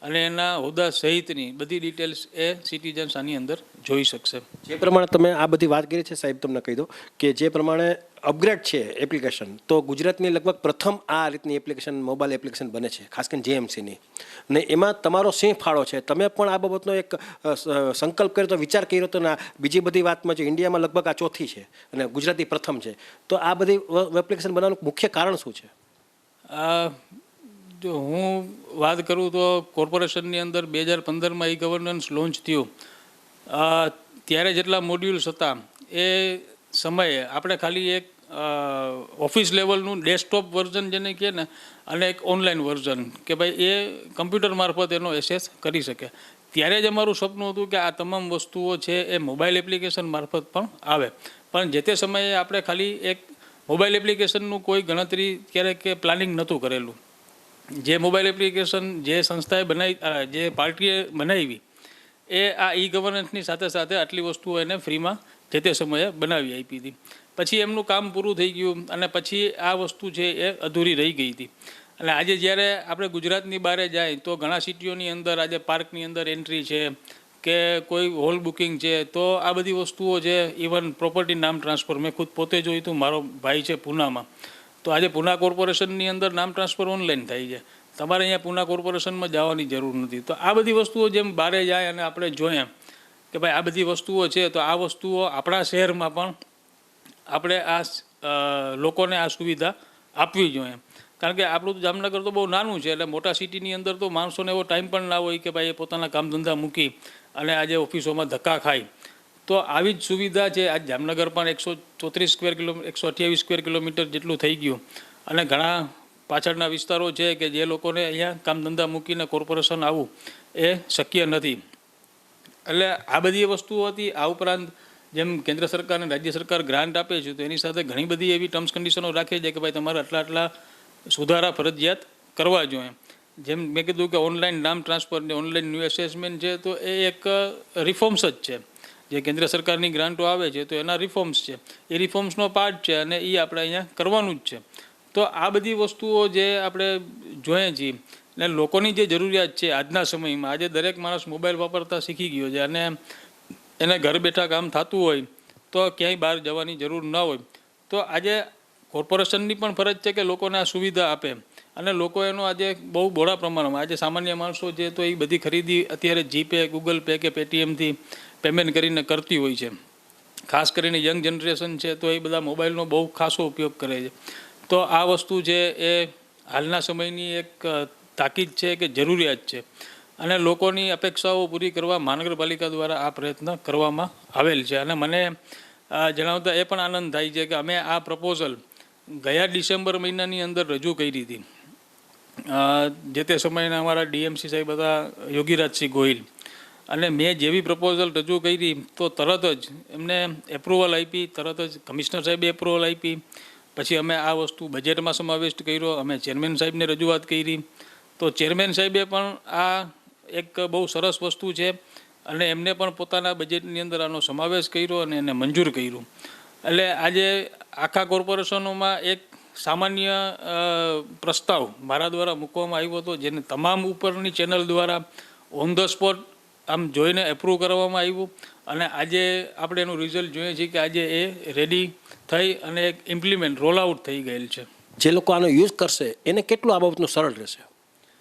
અને એના હોદ્દા સહિતની બધી ડિટેલ્સ એ સિટીઝન્સ આની અંદર જોઈ શકશે. જે પ્રમાણે તમે આ બધી વાત કરી છે સાહેબ, તમને કહી દો કે જે પ્રમાણે અપગ્રેડ છે એપ્લિકેશન, તો ગુજરાતની લગભગ પ્રથમ આ રીતની એપ્લિકેશન મોબાઈલ એપ્લિકેશન બને છે, ખાસ કરીને જેએમસીની. ને એમાં તમારો સિંહ ફાળો છે. તમે પણ આ બાબતનો એક સંકલ્પ કર્યો તો, વિચાર કર્યો તો, ને બીજી બધી વાતમાં જો ઇન્ડિયામાં લગભગ આ ચોથી છે અને ગુજરાતી પ્રથમ છે, તો આ બધી એપ્લિકેશન બનાવવાનું મુખ્ય કારણ શું છે? જો હું વાત કરું તો કોર્પોરેશનની અંદર 2015માં ઈ ગવર્નન્સ લોન્ચ થયું ત્યારે જેટલા મોડ્યુલ્સ હતા એ સમયે આપણે ખાલી એક ઓફિસ લેવલનું ડેસ્કટોપ વર્ઝન જેને કહે ને અને એક ઓનલાઈન વર્ઝન કે ભાઈ એ કમ્પ્યુટર મારફત એનો એક્સેસ કરી શકે. ત્યારે જ અમારું સપનું હતું કે આ તમામ વસ્તુઓ છે એ મોબાઈલ એપ્લિકેશન મારફત પણ આવે. પણ જે તે સમયે આપણે ખાલી એક મોબાઈલ એપ્લિકેશનનું કોઈ ગણતરી ક્યારેક કે પ્લાનિંગ નહોતું કરેલું. જે મોબાઈલ એપ્લિકેશન જે સંસ્થાએ બનાવી, જે પાર્ટીએ બનાવી, એ આ ઈ ગવર્નન્સની સાથે સાથે આટલી વસ્તુઓ એને ફ્રીમાં જે તે સમયે બનાવી આપી હતી. પછી એમનું કામ પૂરું થઈ ગયું અને પછી આ વસ્તુ છે એ અધૂરી રહી ગઈ હતી. અને આજે જ્યારે આપણે ગુજરાતની બહાર જાય તો ઘણા સિટીઓની અંદર આજે પાર્કની અંદર એન્ટ્રી છે કે કોઈ હોલ બુકિંગ છે, તો આ બધી વસ્તુઓ છે, ઇવન પ્રોપર્ટી નામ ટ્રાન્સફર મેં ખુદ પોતે જોયું હતું. મારો ભાઈ છે પૂનામાં, તો આજે પૂના કોર્પોરેશનની અંદર નામ ટ્રાન્સફર ઓનલાઈન થાય છે. તમારે અહીંયા પૂના કોર્પોરેશનમાં જવાની જરૂર નથી. તો આ બધી વસ્તુઓ જેમ બહાર જાય અને આપણે જોઈએ કે ભાઈ આ બધી વસ્તુઓ છે, તો આ વસ્તુઓ આપણા શહેરમાં પણ આપણે આ લોકોને આ સુવિધા આપવી જોઈએ. કારણ કે આપણું જામનગર તો બહુ નાનું છે, એટલે મોટા સિટીની અંદર તો માણસોને એવો ટાઈમ પણ ના હોય કે ભાઈ એ પોતાના કામ ધંધા મૂકી અને આજે ઓફિસોમાં ધક્કા ખાય. તો આવી જ સુવિધા છે. આજ જામનગર પણ 128 સ્ક્વેર કિલોમીટર જેટલું થઈ ગયું અને ઘણા પાછળના વિસ્તારો છે કે જે લોકોને અહીંયા કામ ધંધા મૂકીને કોર્પોરેશન આવવું એ શક્ય નથી. એટલે આ બધી વસ્તુઓ હતી. આ ઉપરાંત જેમ કેન્દ્ર સરકાર અને રાજ્ય સરકાર ગ્રાન્ટ આપે છે, તો એની સાથે ઘણી બધી એવી ટર્મ્સ કન્ડિશનો રાખે છે કે ભાઈ તમારે આટલા સુધારા ફરજિયાત કરવા જોઈએ. જેમ મેં કીધું કે ઓનલાઈન નામ ટ્રાન્સફર ને ઓનલાઈન ન્યૂ એસેસમેન્ટ છે, તો એ એક રિફોર્મ્સ જ છે. જે કેન્દ્ર સરકારની ગ્રાન્ટો આવે છે તો એના રિફોર્મ્સ છે, એ રિફોર્મ્સનો પાર્ટ છે અને એ આપણે અહીંયા કરવાનું જ છે. તો આ બધી વસ્તુઓ જે આપણે જોઈએ છીએ ને લોકોની જે જરૂરિયાત છે આજના સમયમાં, આજે દરેક માણસ મોબાઈલ વાપરતા શીખી ગયો છે અને એને ઘર બેઠા કામ થતું હોય તો ક્યાંય બહાર જવાની જરૂર ન હોય. તો આજે કોર્પોરેશનની પણ ફરજ છે કે લોકોને આ સુવિધા આપે અને લોકો એનો આજે બહુ બહોળા પ્રમાણમાં આજે સામાન્ય માણસો છે તો એ બધી ખરીદી અત્યારે જીપે, ગૂગલ પે કે પેટીએમથી પેમેન્ટ કરીને કરતી હોય છે. ખાસ કરીને યંગ જનરેશન છે તો એ બધા મોબાઈલનો બહુ ખાસો ઉપયોગ કરે છે. તો આ વસ્તુ છે એ હાલના સમયની એક તાકીદ છે કે જરૂરિયાત છે અને લોકોની અપેક્ષાઓ પૂરી કરવા મહાનગરપાલિકા દ્વારા આ પ્રયત્ન કરવામાં આવેલ છે. અને મને જણાવતા એ પણ આનંદ થાય છે કે અમે આ પ્રપોઝલ ગયા ડિસેમ્બર મહિનાની અંદર રજૂ કરી હતી. જે તે સમયના અમારા ડીએમસી સાહેબ હતા યોગીરાજસિંહ ગોહિલ, અને મેં જેવી પ્રપોઝલ રજૂ કરી તો તરત જ એમને એપ્રુવલ આપી, તરત જ કમિશનર સાહેબે એપ્રુવલ આપી. પછી અમે આ વસ્તુ બજેટમાં સમાવેશ કર્યો, અમે ચેરમેન સાહેબને રજૂઆત કરી, તો ચેરમેન સાહેબે પણ આ એક બહુ સરસ વસ્તુ છે અને એમને પણ પોતાના બજેટની અંદર આનો સમાવેશ કર્યો અને એને મંજૂર કર્યું. એટલે આજે આખા કોર્પોરેશનોમાં એક સામાન્ય પ્રસ્તાવ મારા દ્વારા મૂકવામાં આવ્યો હતો, જેને તમામ ઉપરની ચેનલ દ્વારા ઓન ધ સ્પોટ આમ જોઈને એપ્રૂવ કરવામાં આવ્યું, અને આજે આપણે એનું રિઝલ્ટ જોઈએ છીએ કે આજે એ રેડી થઈ અને એક ઇમ્પ્લિમેન્ટ રોલ આઉટ થઈ ગયેલ છે. જે લોકો આનો યુઝ કરશે એને કેટલું આ બાબતનું સરળ રહેશે?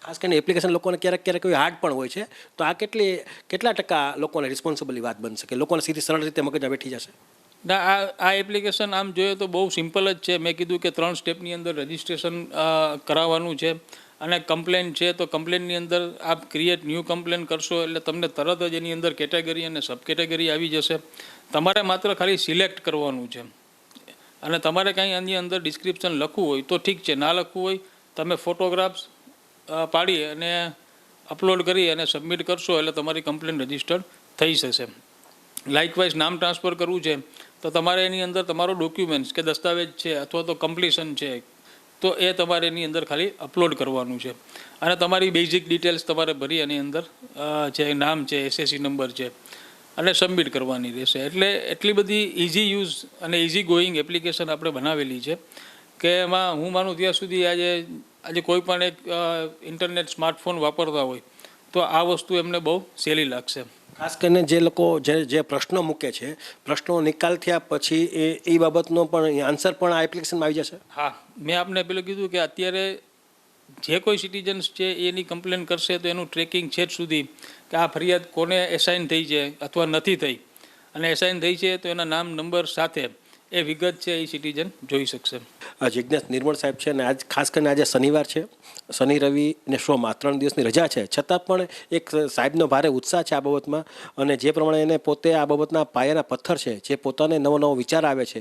ખાસ કરીને એપ્લિકેશન લોકોને ક્યારેક ક્યારેક હાર્ડ પણ હોય છે, તો આ કેટલા ટકા લોકોને રિસ્પોન્સિબલી વાત બનશે કે લોકોને સીધી સરળ રીતે મગજમાં બેઠી જશે? ના, આ એપ્લિકેશન આમ જોઈએ તો બહુ સિમ્પલ જ છે. મેં કીધું કે 3 સ્ટેપની અંદર રજિસ્ટ્રેશન કરાવવાનું છે, અને કમ્પ્લેન છે તો કમ્પ્લેનની અંદર આપ ક્રિએટ ન્યૂ કમ્પ્લેન કરશો એટલે તમને તરત જ એની અંદર કેટેગરી અને સબ કેટેગરી આવી જશે. તમારે માત્ર ખાલી સિલેક્ટ કરવાનું છે, અને તમારે કાંઈ આની અંદર ડિસ્ક્રિપ્શન લખવું હોય તો ઠીક છે, ના લખવું હોય તમે ફોટોગ્રાફ્સ પાડી અને અપલોડ કરી અને સબમિટ કરશો એટલે તમારી કમ્પ્લેન રજિસ્ટર્ડ થઈ જશે. લાઇકવાઇઝ નામ ટ્રાન્સફર કરવું છે તો તમારે એની અંદર તમારો ડોક્યુમેન્ટ્સ કે દસ્તાવેજ છે અથવા તો કમ્પ્લીશન છે તો એ તમારે એની અંદર ખાલી અપલોડ કરવાનું છે, અને તમારી બેઝિક ડિટેલ્સ તમારે ભરી એની અંદર જે નામ છે, એસએસસી નંબર છે, અને સબમિટ કરવાની રહેશે. એટલે એટલી બધી ઇઝી યુઝ અને ઇઝી ગોઈંગ એપ્લિકેશન આપણે બનાવેલી છે કે એમાં હું માનું ત્યાં સુધી આજે કોઈ પણ એક ઇન્ટરનેટ સ્માર્ટફોન વાપરતા હોય તો આ વસ્તુ એમને બહુ સહેલી લાગશે. ખાસ કરીને જે લોકો જે પ્રશ્નો મૂકે છે, પ્રશ્નો નિકાલ થયા પછી એ બાબતનો પણ આન્સર પણ આ એપ્લિકેશનમાં આવી જશે? હા, મેં આપને પેલું કીધું કે અત્યારે જે કોઈ સિટીઝન્સ છે એની કમ્પ્લેન કરશે તો એનું ટ્રેકિંગ છે જ સુધી કે આ ફરિયાદ કોને એસાઇન થઈ છે અથવા નથી થઈ, અને એસાઇન થઈ છે તો એના નામ નંબર સાથે એ વિગત છે એ સિટીઝન જોઈ શકશે. જિજ્ઞેશ નિર્મળ સાહેબ છે, અને આજ ખાસ કરીને આજે શનિવાર છે, શનિ રવિ ને સોમવાર 3 દિવસની રજા છે, છતાં પણ એક સાહેબનો ભારે ઉત્સાહ છે આ બાબતમાં, અને જે પ્રમાણે એને પોતે આ બાબતના પાયાના પથ્થર છે, જે પોતાને નવો વિચાર આવે છે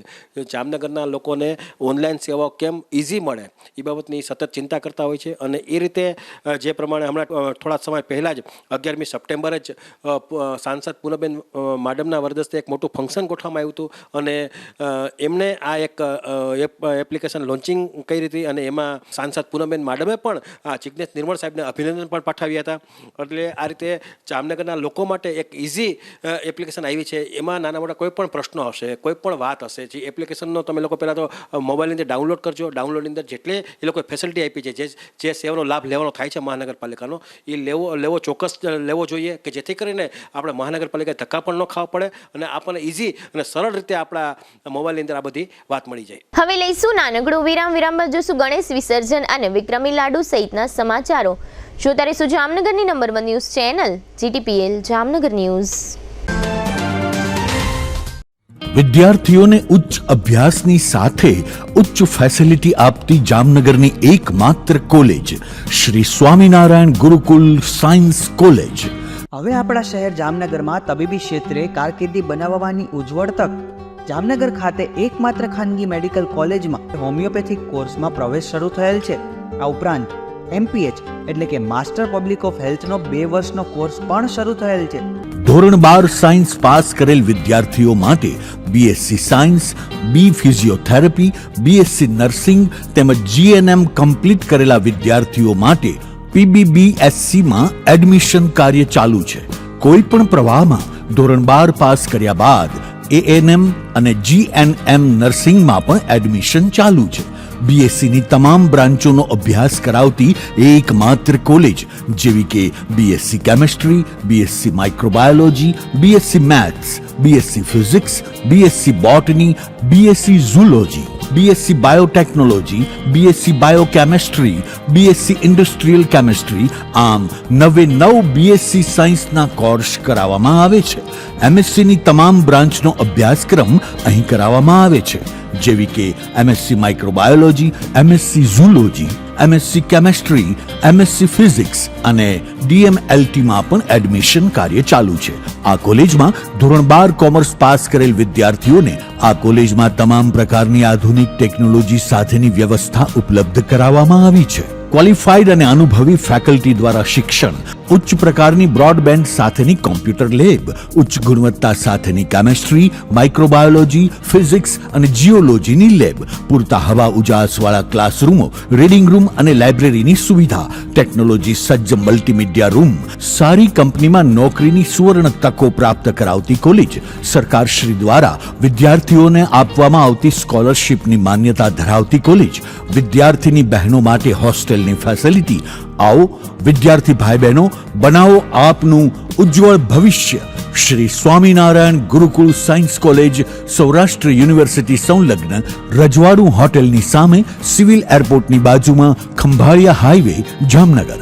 જામનગરના લોકોને ઓનલાઈન સેવાઓ કેમ ઇઝી મળે એ બાબતની સતત ચિંતા કરતા હોય છે. અને એ રીતે જે પ્રમાણે હમણાં થોડા સમય પહેલાં જ 11મી સપ્ટેમ્બરે જ સાંસદ પૂનમબેન માડમના વરદસ્તે એક મોટું ફંક્શન ગોઠવવામાં આવ્યું હતું, અને એમને આ એક એપ્લિકેશન લોન્ચિંગ કરી હતી, અને એમાં સાંસદ પૂનમબેન માડમે પણ જિજ્ઞેશ નિર્મળ સાહેબને અભિનંદન પણ પાઠવ્યા હતા. એટલે આ રીતે જામનગરના લોકો માટે એક ઇઝી એપ્લિકેશન આવી છે. એમાં નાના મોટા કોઈ પણ પ્રશ્નો હશે, કોઈ પણ વાત હશે, જે એપ્લિકેશનનો તમે લોકો પહેલાં તો મોબાઈલની અંદર ડાઉનલોડ કરજો. ડાઉનલોડની અંદર જેટલે એ લોકોએ ફેસિલિટી આપી છે, જે સેવાનો લાભ લેવાનો થાય છે મહાનગરપાલિકાનો, એ લેવો ચોક્કસ લેવો જોઈએ, કે જેથી કરીને આપણે મહાનગરપાલિકાએ ધક્કા પણ ન ખાવા પડે અને આપણને ઇઝી અને સરળ રીતે આપણા મોબાઈલની અંદર આ બધી વાત મળી જાય. હવે લઈશું નાનકડો વિરામ બાદ જોશું ગણેશ વિસર્જન અને વિક્રમી લાડુ સહિતના સમાચારો. જોતા રહીશું જામનગરની number 1 news channel GTPL Jamnagar news. વિદ્યાર્થીઓને ઉચ્ચ અભ્યાસની સાથે ઉચ્ચ ફેસિલિટી આપતી જામનગરની એકમાત્ર college Shri Swaminarayan Gurukul science college. હવે આપણા શહેર જામનગરમાં તબીબી ક્ષેત્રે કારકિર્દી બનાવવાની ઉજ્જવળ તક. જામનગર ખાતે એકમાત્ર ખાનગી મેડિકલ કોલેજમાં હોમિયોપેથિક કોર્સમાં પ્રવેશ શરૂ થયેલ છે. આ ઉપરાંત MPH એટલે કે માસ્ટર પબ્લિક ઓફ હેલ્થનો 2 વર્ષનો કોર્સ પણ શરૂ થયેલ છે. ધોરણ 12 સાયન્સ પાસ કરેલ વિદ્યાર્થીઓ માટે BSc science, B physiotherapy, BSc nursing તેમજ GNM કમ્પ્લીટ કરેલા વિદ્યાર્થીઓ માટે PBBSc માં એડમિશન કાર્ય ચાલુ છે. કોઈ પણ પ્રવાહમાં ધોરણ 12 પાસ કર્યા બાદ ANM અને GNM નર્સિંગમાં પણ એડમિશન ચાલુ છે. BSc ની તમામ બ્રાન્ચોનો અભ્યાસ કરાવતી એકમાત્ર કોલેજ જેવી કે BSc chemistry, BSc microbiology, BSc maths, BSc physics, BSc બોટની, BSc zoology, BSc biotechnology, BSc બાયોકેમેસ્ટ્રી, BSc industrial chemistry, આમ 9 BSc સાયન્સના કોર્સ કરાવવામાં આવે છે. MSc ની તમામ બ્રાન્ચનો અભ્યાસક્રમ અહીં કરાવવામાં આવે છે, જેવી કે MSc microbiology, MSc zoology, MSc chemistry, MSc physics અને ડીએમએલટીમાં પણ એડમિશન કાર્ય ચાલુ છે. આ કોલેજમાં ધોરણ 12 કોમર્સ પાસ કરેલ વિદ્યાર્થીઓને આ કોલેજમાં તમામ પ્રકારની આધુનિક ટેકનોલોજી સાથેની વ્યવસ્થા ઉપલબ્ધ કરાવવામાં આવી છે. ક્વોલિફાઈડ અને અનુભવી ફેકલ્ટી દ્વારા શિક્ષણ, ઉચ્ચ પ્રકારની બ્રોડબેન્ડ સાથેની કોમ્પ્યુટર લેબ, ઉચ્ચ ગુણવત્તા સાથેની કેમેસ્ટ્રી, માઇક્રોબાયોલોજી, ફિઝિક્સ અને જીઓલોજીની લેબ, પૂરતા હવા ઉજાસવાળા ક્લાસરૂમો, રીડિંગ રૂમ અને લાઇબ્રેરીની સુવિધા, ટેકનોલોજી સજ્જ મલ્ટીમીડિયા રૂમ, સારી કંપનીમાં નોકરીની સુવર્ણ તકો પ્રાપ્ત કરાવતી કોલેજ, સરકારશ્રી દ્વારા વિદ્યાર્થીઓને આપવામાં આવતી સ્કોલરશિપની માન્યતા ધરાવતી કોલેજ, વિદ્યાર્થીની બહેનો માટે હોસ્ટેલની ફેસિલિટી. આવો વિદ્યાર્થી ભાઈ બહેનો, બનાવો આપનું ઉજ્જવળ ભવિષ્ય. શ્રી સ્વામિનારાયણ ગુરુકુળ સાયન્સ કોલેજ, સૌરાષ્ટ્ર યુનિવર્સિટી સંલગ્ન, રજવાડું હોટેલની સામે, સિવિલ એરપોર્ટની બાજુમાં, ખંભાળિયા હાઈવે, જામનગર.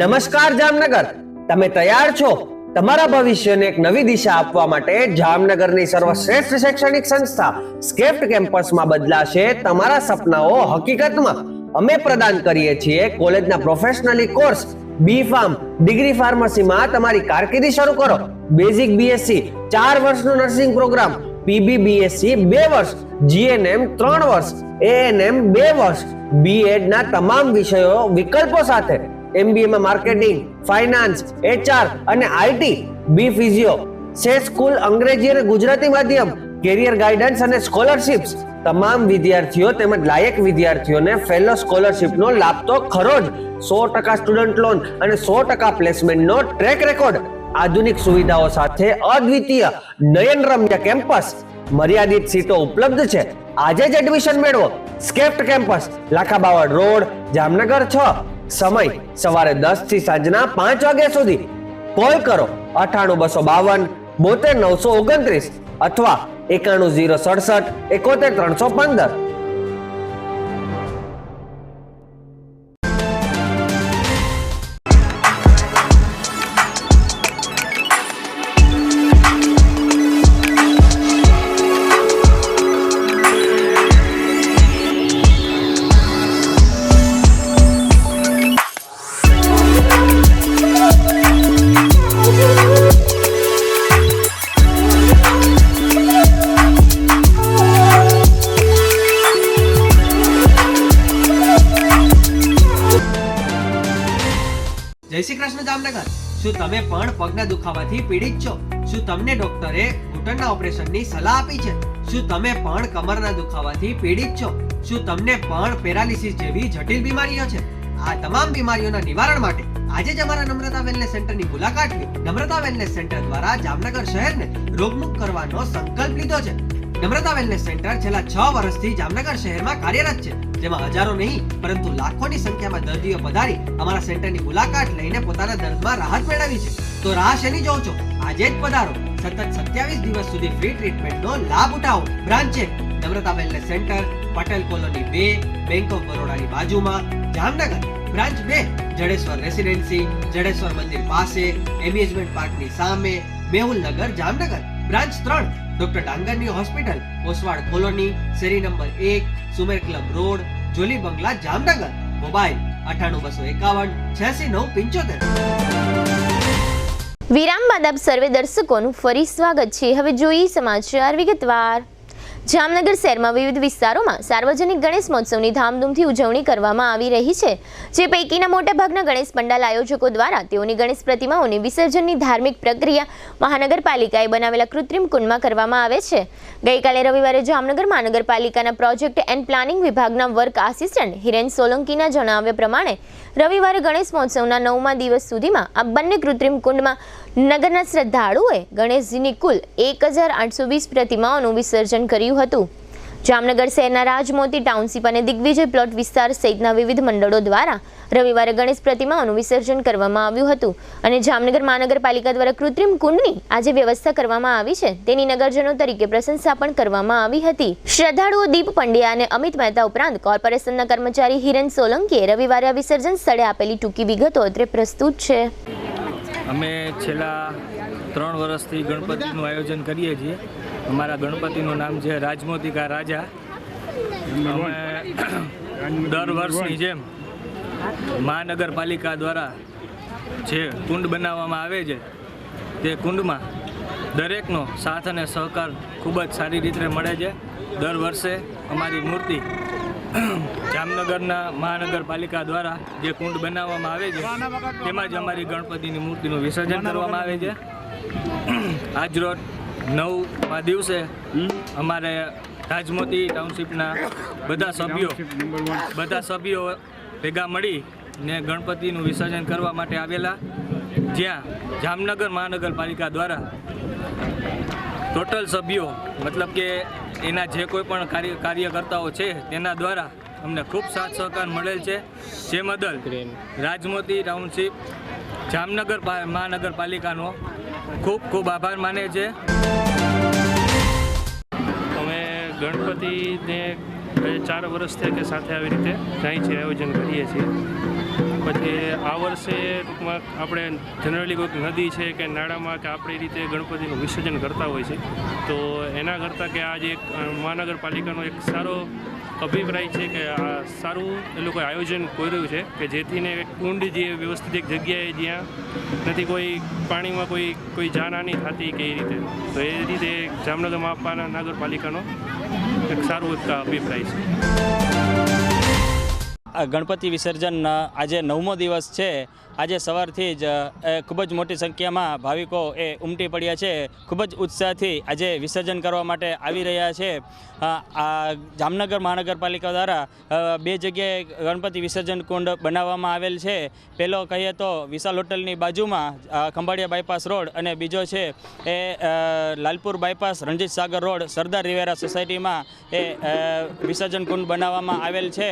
નમસ્કાર જામનગર, તમે તૈયાર છો તમારા ભવિષ્યને એક નવી દિશા આપવા માટે? જામનગરની સર્વશ્રેષ્ઠ શૈક્ષણિક સંસ્થા સ્કેપ્ટ કેમ્પસમાં બદલાશે તમારા સપનાઓ હકીકતમાં. અમે પ્રદાન કરીએ છીએ કોલેજના પ્રોફેશનલી કોર્સ. બી ફાર્મ, ડિગ્રી ફાર્મસીમાં તમારી કારકિર્દી શરૂ કરો. બેઝિક બીએસસી 4 વર્ષનો નર્સિંગ પ્રોગ્રામ, પીબી બીએસસી 2 વર્ષ, જીએનએમ 3 વર્ષ, એએનએમ 2 વર્ષ, બીએડ ના તમામ વિષયો વિકલ્પો સાથે. એમબીએ માં માર્કેટિંગ, ફાઇનાન્સ, એચઆર અને આઈટી, બી ફિઝિયો, સે સ્કૂલ અંગ્રેજી અને ગુજરાતી માધ્યમ, કેરિયર ગાઈડન્સ અને સ્કોલરશિપ્સ. તમામ વિદ્યાર્થીઓ તેમજ લાયક વિદ્યાર્થીઓને ફેલો સ્કોલરશિપનો લાભ તો ખરો જ. 100% સ્ટુડન્ટ લોન અને 100% પ્લેસમેન્ટનો ટ્રેક રેકોર્ડ. આધુનિક સુવિધાઓ સાથે અદ્વિતીય નયનરમ્ય કેમ્પસ. મર્યાદિત સીટો ઉપલબ્ધ છે. આજે જ એડમિશન મેળવો. સ્કેપ્ટ કેમ્પસ, લાખાબાવળ રોડ, જામનગર 6. સમય સવારે 10 થી સાંજના 5 વાગ્યા સુધી. કોલ કરો 98 252 72 929 અથવા 91 067 71 315. જય શ્રી કૃષ્ણ જામનગર. શું તમે પણ પગના દુખાવાથી પીડિત છો? શું તમને ડોક્ટરે ઘૂંટણના ઓપરેશનની સલાહ આપી છે? શું તમે પણ કમરના દુખાવાથી પીડિત છો? શું તમને પણ પેરાલિસિસ જેવી જટિલ બીમારીઓ છે? આ તમામ બીમારીઓના નિવારણ માટે આજે જ અમારા નમ્રતા વેલનેસ સેન્ટરની મુલાકાત લો. નમ્રતા વેલનેસ સેન્ટર દ્વારા જામનગર શહેરને રોગમુક્ત કરવાનો સંકલ્પ લીધો છે. નમ્રતા વેલનેસ સેન્ટર છેલ્લા 6 વર્ષથી જામનગર શહેરમાં કાર્યરત છે, જેમાં હજારો નહીં પરંતુ લાખોની સંખ્યામાં દર્દીઓ પધારી અમારા સેન્ટરની મુલાકાત લઈને પોતાના દર્દમાં રાહત મેળવી છે. તો રાહ શેની જોવો છો? આજે જ પધારો. સતત 27 દિવસ સુધી ફ્રી ટ્રીટમેન્ટનો લાભ ઉઠાવો. Branch 1 Namrata wellness centre, Patel colony 2, bank of બરોડાની બાજુમાં, જામનગર. બ્રાન્ચ 2 જડેશ્વર રેસિડેન્સી, જડેશ્વર મંદિર પાસે, એમ્યુઝમેન્ટ પાર્કની સામે, મેહુલનગર, જામનગર. બ્રાન્ચ 3 ડોક્ટર ડાંગરની હોસ્પિટલ, ઓસવાડ કોલોની, શેરી number 1, Sumer club road, Jolly બંગલા, જામનગર. મોબાઈલ 98 251 86 975. વિરામ બાદ આપ સર્વે દર્શકોનું ફરી સ્વાગત છે. હવે જોઈએ સમાચાર વિગતવાર. જામનગર શહેરમાં વિવિધ વિસ્તારોમાં સાર્વજનિક ગણેશ મહોત્સવની ધામધૂમથી ઉજવણી કરવામાં આવી રહી છે, જે પૈકીના મોટાભાગના ગણેશ પંડાલ આયોજકો દ્વારા તેઓની ગણેશ પ્રતિમાઓની વિસર્જનની ધાર્મિક પ્રક્રિયા મહાનગરપાલિકાએ બનાવેલા કૃત્રિમ કુંડમાં કરવામાં આવે છે. ગઈકાલે રવિવારે જામનગર મહાનગરપાલિકાના પ્રોજેક્ટ એન્ડ પ્લાનિંગ વિભાગના વર્ક આસિસ્ટન્ટ હિરેન સોલંકીના જણાવ્યા પ્રમાણે રવિવારે ગણેશ મહોત્સવના 9મા દિવસ સુધીમાં આ બંને કૃત્રિમ કુંડમાં નગરના શ્રદ્ધાળુઓએ ગણેશજીની કુલ 1820 પ્રતિમાઓનું વિસર્જન કર્યું હતું. જામનગર શહેરના રાજમોતી ટાઉનશીપ અને દિગ્વિજય પ્લોટ વિસ્તાર સહિતના વિવિધ મંડળો દ્વારા રવિવારે ગણેશ પ્રતિમાઓનું વિસર્જન કરવામાં આવ્યું હતું અને જામનગર મહાનગરપાલિકા દ્વારા કૃત્રિમ કુંડની આજે વ્યવસ્થા કરવામાં આવી છે, તેની નગરજનો તરીકે પ્રશંસા પણ કરવામાં આવી હતી. શ્રદ્ધાળુઓ દીપ પંડ્યા અને અમિત મહેતા ઉપરાંત કોર્પોરેશનના કર્મચારી હિરેન સોલંકીએ રવિવારે આ વિસર્જન સ્થળે આપેલી ટૂંકી વિગતો અત્રે પ્રસ્તુત છે. અમે છેલ્લા 3 વર્ષથી ગણપતિનું આયોજન કરીએ છીએ. અમારા ગણપતિનું નામ છે રાજમોતી કા રાજા. અમે દર વર્ષની જેમ મહાનગરપાલિકા દ્વારા જે કુંડ બનાવવામાં આવે છે તે કુંડમાં દરેકનો સાથ અને સહકાર ખૂબ જ સારી રીતે મળે છે. દર વર્ષે અમારી મૂર્તિ જામનગરના મહાનગરપાલિકા દ્વારા જે કુંડ બનાવવામાં આવે છે તેમાં જ અમારી ગણપતિની મૂર્તિનું વિસર્જન કરવામાં આવે છે. આજરોજ 9મા દિવસે અમારે રાજમોતી ટાઉનશીપના બધા સભ્યો ભેગા મળીને ગણપતિનું વિસર્જન કરવા માટે આવેલા, જ્યાં જામનગર મહાનગરપાલિકા દ્વારા ટોટલ સભ્યો મતલબ કે એના જે કોઈ પણ કાર્યકર્તાઓ છે તેના દ્વારા અમને ખૂબ સાથ સહકાર મળેલ છે. જે બદલ રાજમોતી ટાઉનશીપ જામનગર મહાનગરપાલિકાનો ખૂબ ખૂબ આભાર માને છે. અમે ગણપતિને 4 વર્ષથી કે સાથે આવી રીતે જાય છે આયોજન કરીએ છીએ. પછી આ વર્ષે ટૂંકમાં આપણે જનરલી કોઈક નદી છે કે નાળામાં કે આપણી રીતે ગણપતિનું વિસર્જન કરતા હોય છે, તો એના કરતાં કે આજે એક મહાનગરપાલિકાનો એક સારો અભિપ્રાય છે કે આ સારું એ લોકોએ આયોજન કર્યું છે કે જેથીને એક કુંડ જે વ્યવસ્થિત એક જગ્યાએ જ્યાં નથી કોઈ પાણીમાં કોઈ જાનહાની થતી કે એ રીતે, તો એ રીતે જામનગર મહાનગરપાલિકાનો એક સારો અભિપ્રાય છે. ગણપતિ વિસર્જન આજે 9મો દિવસ છે. આજે સવારથી જ ખૂબ જ મોટી સંખ્યામાં ભાવિકો એ ઉમટી પડ્યા છે. ખૂબ જ ઉત્સાહથી આજે વિસર્જન કરવા માટે આવી રહ્યા છે. આ જામનગર મહાનગરપાલિકા દ્વારા 2 જગ્યાએ ગણપતિ વિસર્જન કુંડ બનાવવામાં આવેલ છે. પહેલો કહીએ તો વિશાલ હોટલની બાજુમાં ખંભાળિયા બાયપાસ રોડ, અને બીજો છે એ લાલપુર બાયપાસ રણજીત સાગર રોડ સરદાર રિવેરા સોસાયટીમાં એ વિસર્જન કુંડ બનાવવામાં આવેલ છે.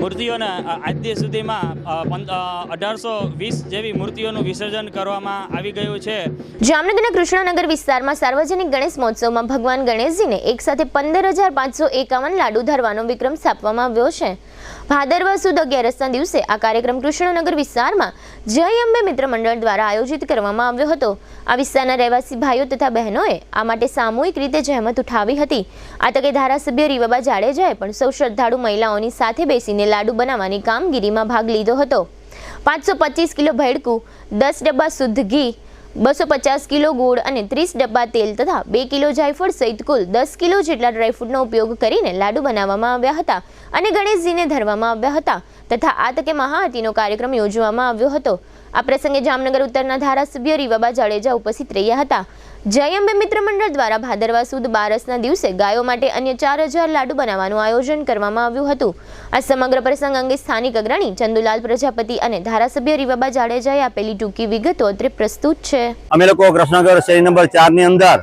મૂર્તિઓના આજ દી સુધીમાં 1820 જેવી મૂર્તિઓનું વિસર્જન કરવામાં આવી ગયું છે. જામનગરના કૃષ્ણનગર વિસ્તારમાં સાર્વજનિક ગણેશ મહોત્સવમાં ભગવાન ગણેશજીને એકસાથે 15,551 લાડુ ધરવાનો વિક્રમ સ્થાપવામાં આવ્યો છે. ભાદરવા સુદ 11ના દિવસે આ કાર્યક્રમ કૃષ્ણનગર વિસ્તારમાં જય અંબે મિત્ર મંડળ દ્વારા આયોજિત કરવામાં આવ્યો હતો. આ વિસ્તારના રહેવાસી ભાઈઓ તથા બહેનોએ આ માટે સામૂહિક રીતે જહેમત ઉઠાવી હતી. આ તકે ધારાસભ્ય રીવાબા જાડેજાએ પણ સૌ શ્રદ્ધાળુ મહિલાઓની સાથે બેસીને લાડુ બનાવવાની કામગીરીમાં ભાગ લીધો હતો. 525 કિલો ભેળકું, 10 ડબ્બા શુદ્ધ ઘી, 250 કિલો ગોળ અને 30 ડબ્બા તેલ તથા 2 કિલો જાયફળ સહિત કુલ 10 કિલો જેટલા ડ્રાયફ્રૂટનો ઉપયોગ કરીને લાડુ બનાવવામાં આવ્યા હતા અને ગણેશજીને ધરવામાં આવ્યા હતા તથા આ તકે મહાઆરતીનો કાર્યક્રમ યોજવામાં આવ્યો હતો. આ પ્રસંગે જામનગર ઉત્તરના ધારાસભ્ય રીવાબા જાડેજા ઉપસ્થિત રહ્યા હતા. જય અંબે મિત્ર મંડળ દ્વારા ભાદરવા સુદ 12ના દિવસે ગાયો માટે અન્ય 4000 લાડુ બનાવવાનું આયોજન કરવામાં આવ્યું હતું. આ સમગ્ર પ્રસંગ અંગે સ્થાનિક અગ્રણી ચંદુલાલ પ્રજાપતિ અને ધારાસભ્ય રીવાબા જાડેજાએ આપેલી ટૂંકી વિગતો અત્રે પ્રસ્તુત છે. અમે લોકો કૃષ્ણનગર શેરી નંબર 4 ની અંદર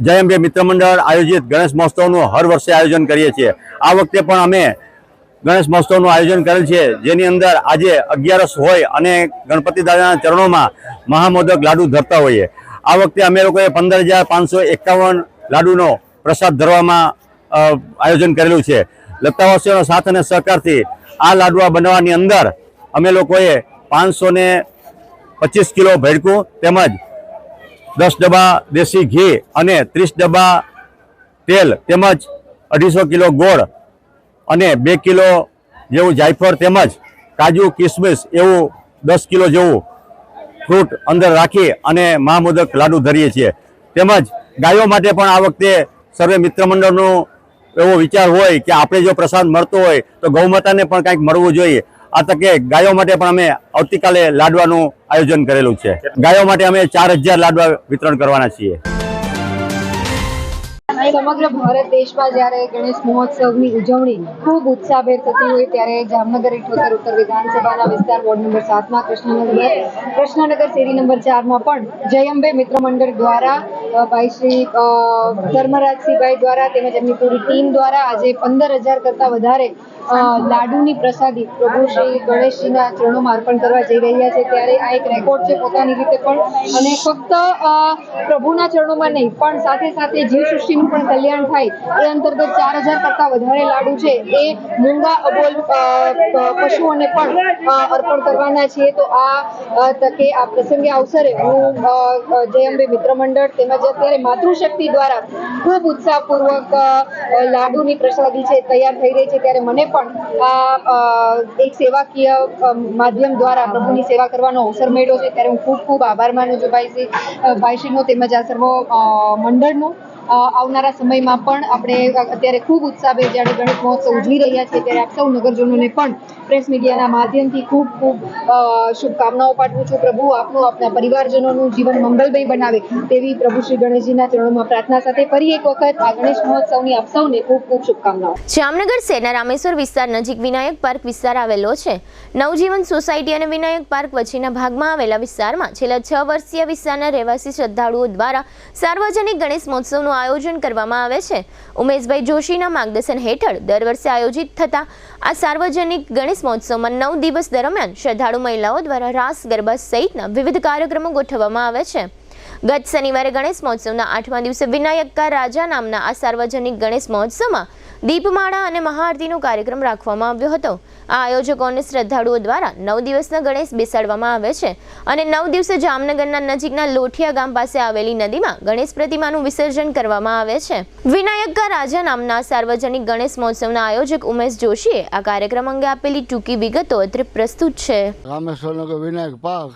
જય અંબે મિત્ર મંડળ આયોજિત ગણેશ મહોત્સવનું હર વર્ષે આયોજન કરીએ છીએ. આ વખતે પણ અમે ગણેશ મહોત્સવનું આયોજન કરેલ છે, જેની અંદર આજે 11 હોય અને ગણપતિ દાદાના ચરણોમાં મહામોદક લાડુ ધરતા હોઈએ. આ વખતે અમે લોકોએ 15,551 લાડુનો પ્રસાદ ધરવામાં આયોજન કરેલું છે. લતાવાસીઓનો સાથ અને સહકારથી આ લાડવા બનાવવાની અંદર અમે લોકોએ 525 કિલો ભેળકું તેમજ 10 ડબ્બા દેશી ઘી અને 30 ડબ્બા તેલ તેમજ 250 કિલો ગોળ અને 2 કિલો જેવું જાયફળ તેમજ કાજુ કિસમિસ એવું 10 કિલો જેવું ફ્રૂટ અંદર રાખી અને મહામોદક લાડુ ધરીએ છીએ. તેમજ ગાયો માટે પણ આ વખતે સર્વે મિત્ર મંડળનું એવો વિચાર હોય કે આપણે જો પ્રસાદ મળતો હોય તો ગૌમાતાને પણ કંઈક મળવું જોઈએ. આ તકે ગાયો માટે પણ અમે આવતીકાલે લાડવાનું આયોજન કરેલું છે. ગાયો માટે અમે 4000 લાડવા વિતરણ કરવાના છીએ. સમગ્ર ભારત દેશમાં જ્યારે ગણેશ મહોત્સવની ઉજવણી ખૂબ ઉત્સાહભેર થતી હોય ત્યારે જામનગર 78 ઉત્તર વિધાનસભાના વિસ્તાર વોર્ડ નંબર 7માં કૃષ્ણનગર શેરી નંબર 4માં પણ જય અંબે મિત્ર મંડળ દ્વારા ભાઈ શ્રી ધર્મરાજસિંહભાઈ દ્વારા તેમજ એમની પૂરી ટીમ દ્વારા આજે 15,000 કરતાં વધારે લાડુની પ્રસાદી પ્રભુ શ્રી ગણેશજીના ચરણોમાં અર્પણ કરવા જઈ રહ્યા છે. ત્યારે આ એક રેકોર્ડ છે પોતાની રીતે પણ, અને ફક્ત પ્રભુના ચરણોમાં નહીં પણ સાથે સાથે જીવસૃષ્ટિનું પણ કલ્યાણ થાય એ અંતર્ગત 4,000 કરતાં વધારે લાડુ છે એ મૂંગા અબોલ પશુઓને પણ અર્પણ કરવાના છીએ. તો આ તકે આ પ્રસંગે અવસરે હું જય અંબે મિત્ર મંડળ તેમજ આજે અત્યારે માતૃશક્તિ દ્વારા ખૂબ ઉત્સાહપૂર્વક લાડુની પ્રસાદી છે તૈયાર થઈ રહી છે, ત્યારે મને પણ આ એક સેવાકીય માધ્યમ દ્વારા પ્રભુની સેવા કરવાનો અવસર મળ્યો છે, ત્યારે હું ખૂબ ખૂબ આભાર માનું છું ભાઈશ્રીનો તેમજ આ સર્વ મંડળનો. આવનારા સમયમાં પણ આપણે અત્યારે ખૂબ ઉત્સાહભેર જ્યારે ગણેશ મહોત્સવ ઉજવી રહ્યા છીએ, ત્યારે આપ સૌ નગરજનોને પણ પ્રેસ મીડિયાના માધ્યમથી ખૂબ ખૂબ શુભકામનાઓ પાઠવું છું. પ્રભુ આપનું આપના પરિવારજનોનું જીવન મંગલમય બનાવે તેવી પ્રભુ શ્રી ગણેશજીના ચરણોમાં પ્રાર્થના સાથે ફરી એક વખત આ ગણેશ મહોત્સવની આપ સૌને ખૂબ ખૂબ શુભકામનાઓ. જામનગર શહેરના રામેશ્વર વિસ્તાર નજીક વિનાયક પાર્ક વિસ્તાર આવેલો છે. નવજીવન સોસાયટી અને વિનાયક પાર્ક વચ્ચેના ભાગમાં આવેલા વિસ્તારમાં છેલ્લા 6 વર્ષથી વિસ્તારના રહેવાસી શ્રદ્ધાળુઓ દ્વારા સાર્વજનિક ગણેશ મહોત્સવનું આયોજન કરવામાં આવે છે. ઉમેશભાઈ જોશીના માર્ગદર્શન હેઠળ દર વર્ષે આયોજિત થતા આ સાર્વજનિક ગણેશ મહોત્સવમાં 9 દિવસ દરમિયાન શ્રદ્ધાળુ મહિલાઓ દ્વારા રાસ ગરબા સહિતના વિવિધ કાર્યક્રમો ગોઠવવામાં આવે છે. ગત શનિવારે ગણેશ મહોત્સવના 8મા દિવસે વિનાયકા રાજા નામના આ સાર્વજનિક ગણેશ મહોત્સવમાં દીપમાળા અને મહાઆરતીનો કાર્યક્રમ રાખવામાં આવ્યો હતો. આ આયોજકો અને શ્રદ્ધાળુઓ દ્વારા 9 દિવસના ગણેશ બેસાડવામાં આવે છે અને 9 દિવસે જામનગરના નજીકના લોઠિયા ગામ પાસે આવેલી નદીમાં ગણેશ પ્રતિમાનું વિસર્જન કરવામાં આવે છે. વિનાયકા રાજા નામના સાર્વજનિક ગણેશ મહોત્સવના આયોજક ઉમેશ જોશીએ આ કાર્યક્રમ અંગે આપેલી ટૂંકી વિગતો અત્રે પ્રસ્તુત છે. રામેશ્વરનગર વિનાયક પાર્ક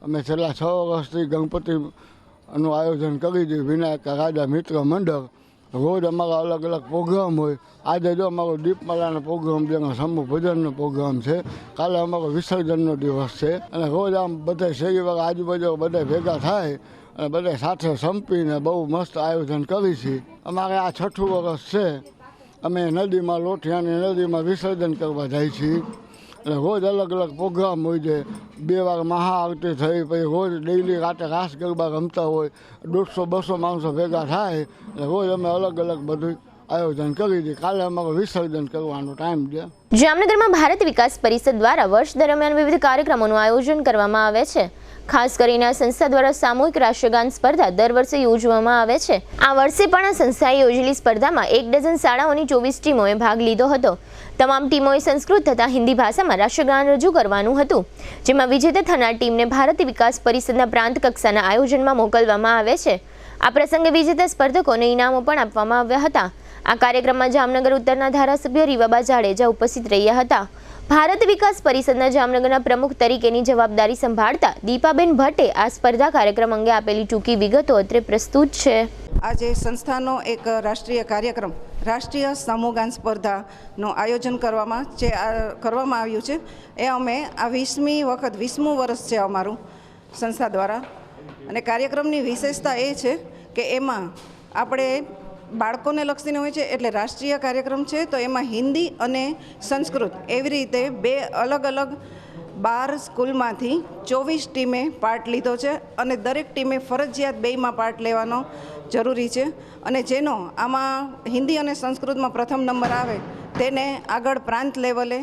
અમે છેલ્લા 6 વર્ષથી ગણપતિનું આયોજન કરી દીધું. વિનાયકા રાજા મિત્ર મંડળ રોજ અમારા અલગ અલગ પ્રોગ્રામ હોય. આજે જો અમારો દીપમાલાનો પ્રોગ્રામ છે, સમૂહ ભજનનો પ્રોગ્રામ છે, કાલે અમારો વિસર્જનનો દિવસ છે અને રોજ આમ બધા શેરીવાળા આજુબાજુ બધા ભેગા થાય અને બધા સાથે સંપીને બહુ મસ્ત આયોજન કરી છે. અમારે આ 6થું વર્ષ છે. અમે નદીમાં લોઠિયાની નદીમાં વિસર્જન કરવા જાય છીએ અને રોજ અલગ અલગ પ્રોગ્રામ હોય છે. 2 વાર મહાઆરતી થઈ, પછી રોજ ડેઈલી રાતે રાસ ગરબા રમતા હોય. 150-200 માણસો ભેગા થાય એટલે રોજ અમે અલગ અલગ બધું આયોજન કરી દીધું. કાલે અમારો વિસર્જન કરવાનો ટાઈમ છે. જામનગરમાં ભારત વિકાસ પરિષદ દ્વારા વર્ષ દરમિયાન વિવિધ કાર્યક્રમોનું આયોજન કરવામાં આવે છે. ખાસ કરીને આ સંસ્થા દ્વારા સામૂહિક રાષ્ટ્રગાન સ્પર્ધા દર વર્ષે યોજવામાં આવે છે. આ વર્ષે પણ આ સંસ્થાએ યોજેલી સ્પર્ધામાં 1 ડઝન શાળાઓની 24 ટીમોએ ભાગ લીધો હતો. તમામ ટીમોએ સંસ્કૃત તથા હિન્દી ભાષામાં રાષ્ટ્રગાન રજૂ કરવાનું હતું, જેમાં વિજેતા થનાર ટીમને ભારત વિકાસ પરિષદના પ્રાંત કક્ષાના આયોજનમાં મોકલવામાં આવે છે. આ પ્રસંગે વિજેતા સ્પર્ધકોને ઇનામો પણ આપવામાં આવ્યા હતા. આ કાર્યક્રમમાં જામનગર ઉત્તરના ધારાસભ્ય રીવાબા જાડેજા ઉપસ્થિત રહ્યા હતા. ભારત વિકાસ પરિષદના જામનગરના પ્રમુખ તરીકેની જવાબદારી સંભાળતા દીપાબેન ભટ્ટે આ સ્પર્ધા કાર્યક્રમ અંગે આપેલી ટૂંકી વિગતો અત્રે પ્રસ્તુત છે. આજે સંસ્થાનો એક રાષ્ટ્રીય કાર્યક્રમ રાષ્ટ્રીય સમૂહગાન સ્પર્ધાનું આયોજન કરવામાં આવ્યું છે. એ અમે આ 20મી વખત 20મું વર્ષ છે અમારું સંસ્થા દ્વારા. અને કાર્યક્રમની વિશેષતા એ છે કે એમાં આપણે બાળકોને લક્ષીને હોય છે એટલે રાષ્ટ્રીય કાર્યક્રમ છે, તો એમાં હિન્દી અને સંસ્કૃત એવી રીતે 2 અલગ અલગ 12 સ્કૂલમાંથી 24 ટીમે પાર્ટ લીધો છે અને દરેક ટીમે ફરજિયાત 2માં પાર્ટ લેવાનો જરૂરી છે. અને જેનો આમાં હિન્દી અને સંસ્કૃતમાં પ્રથમ નંબર આવે તેને આગળ પ્રાંત લેવલે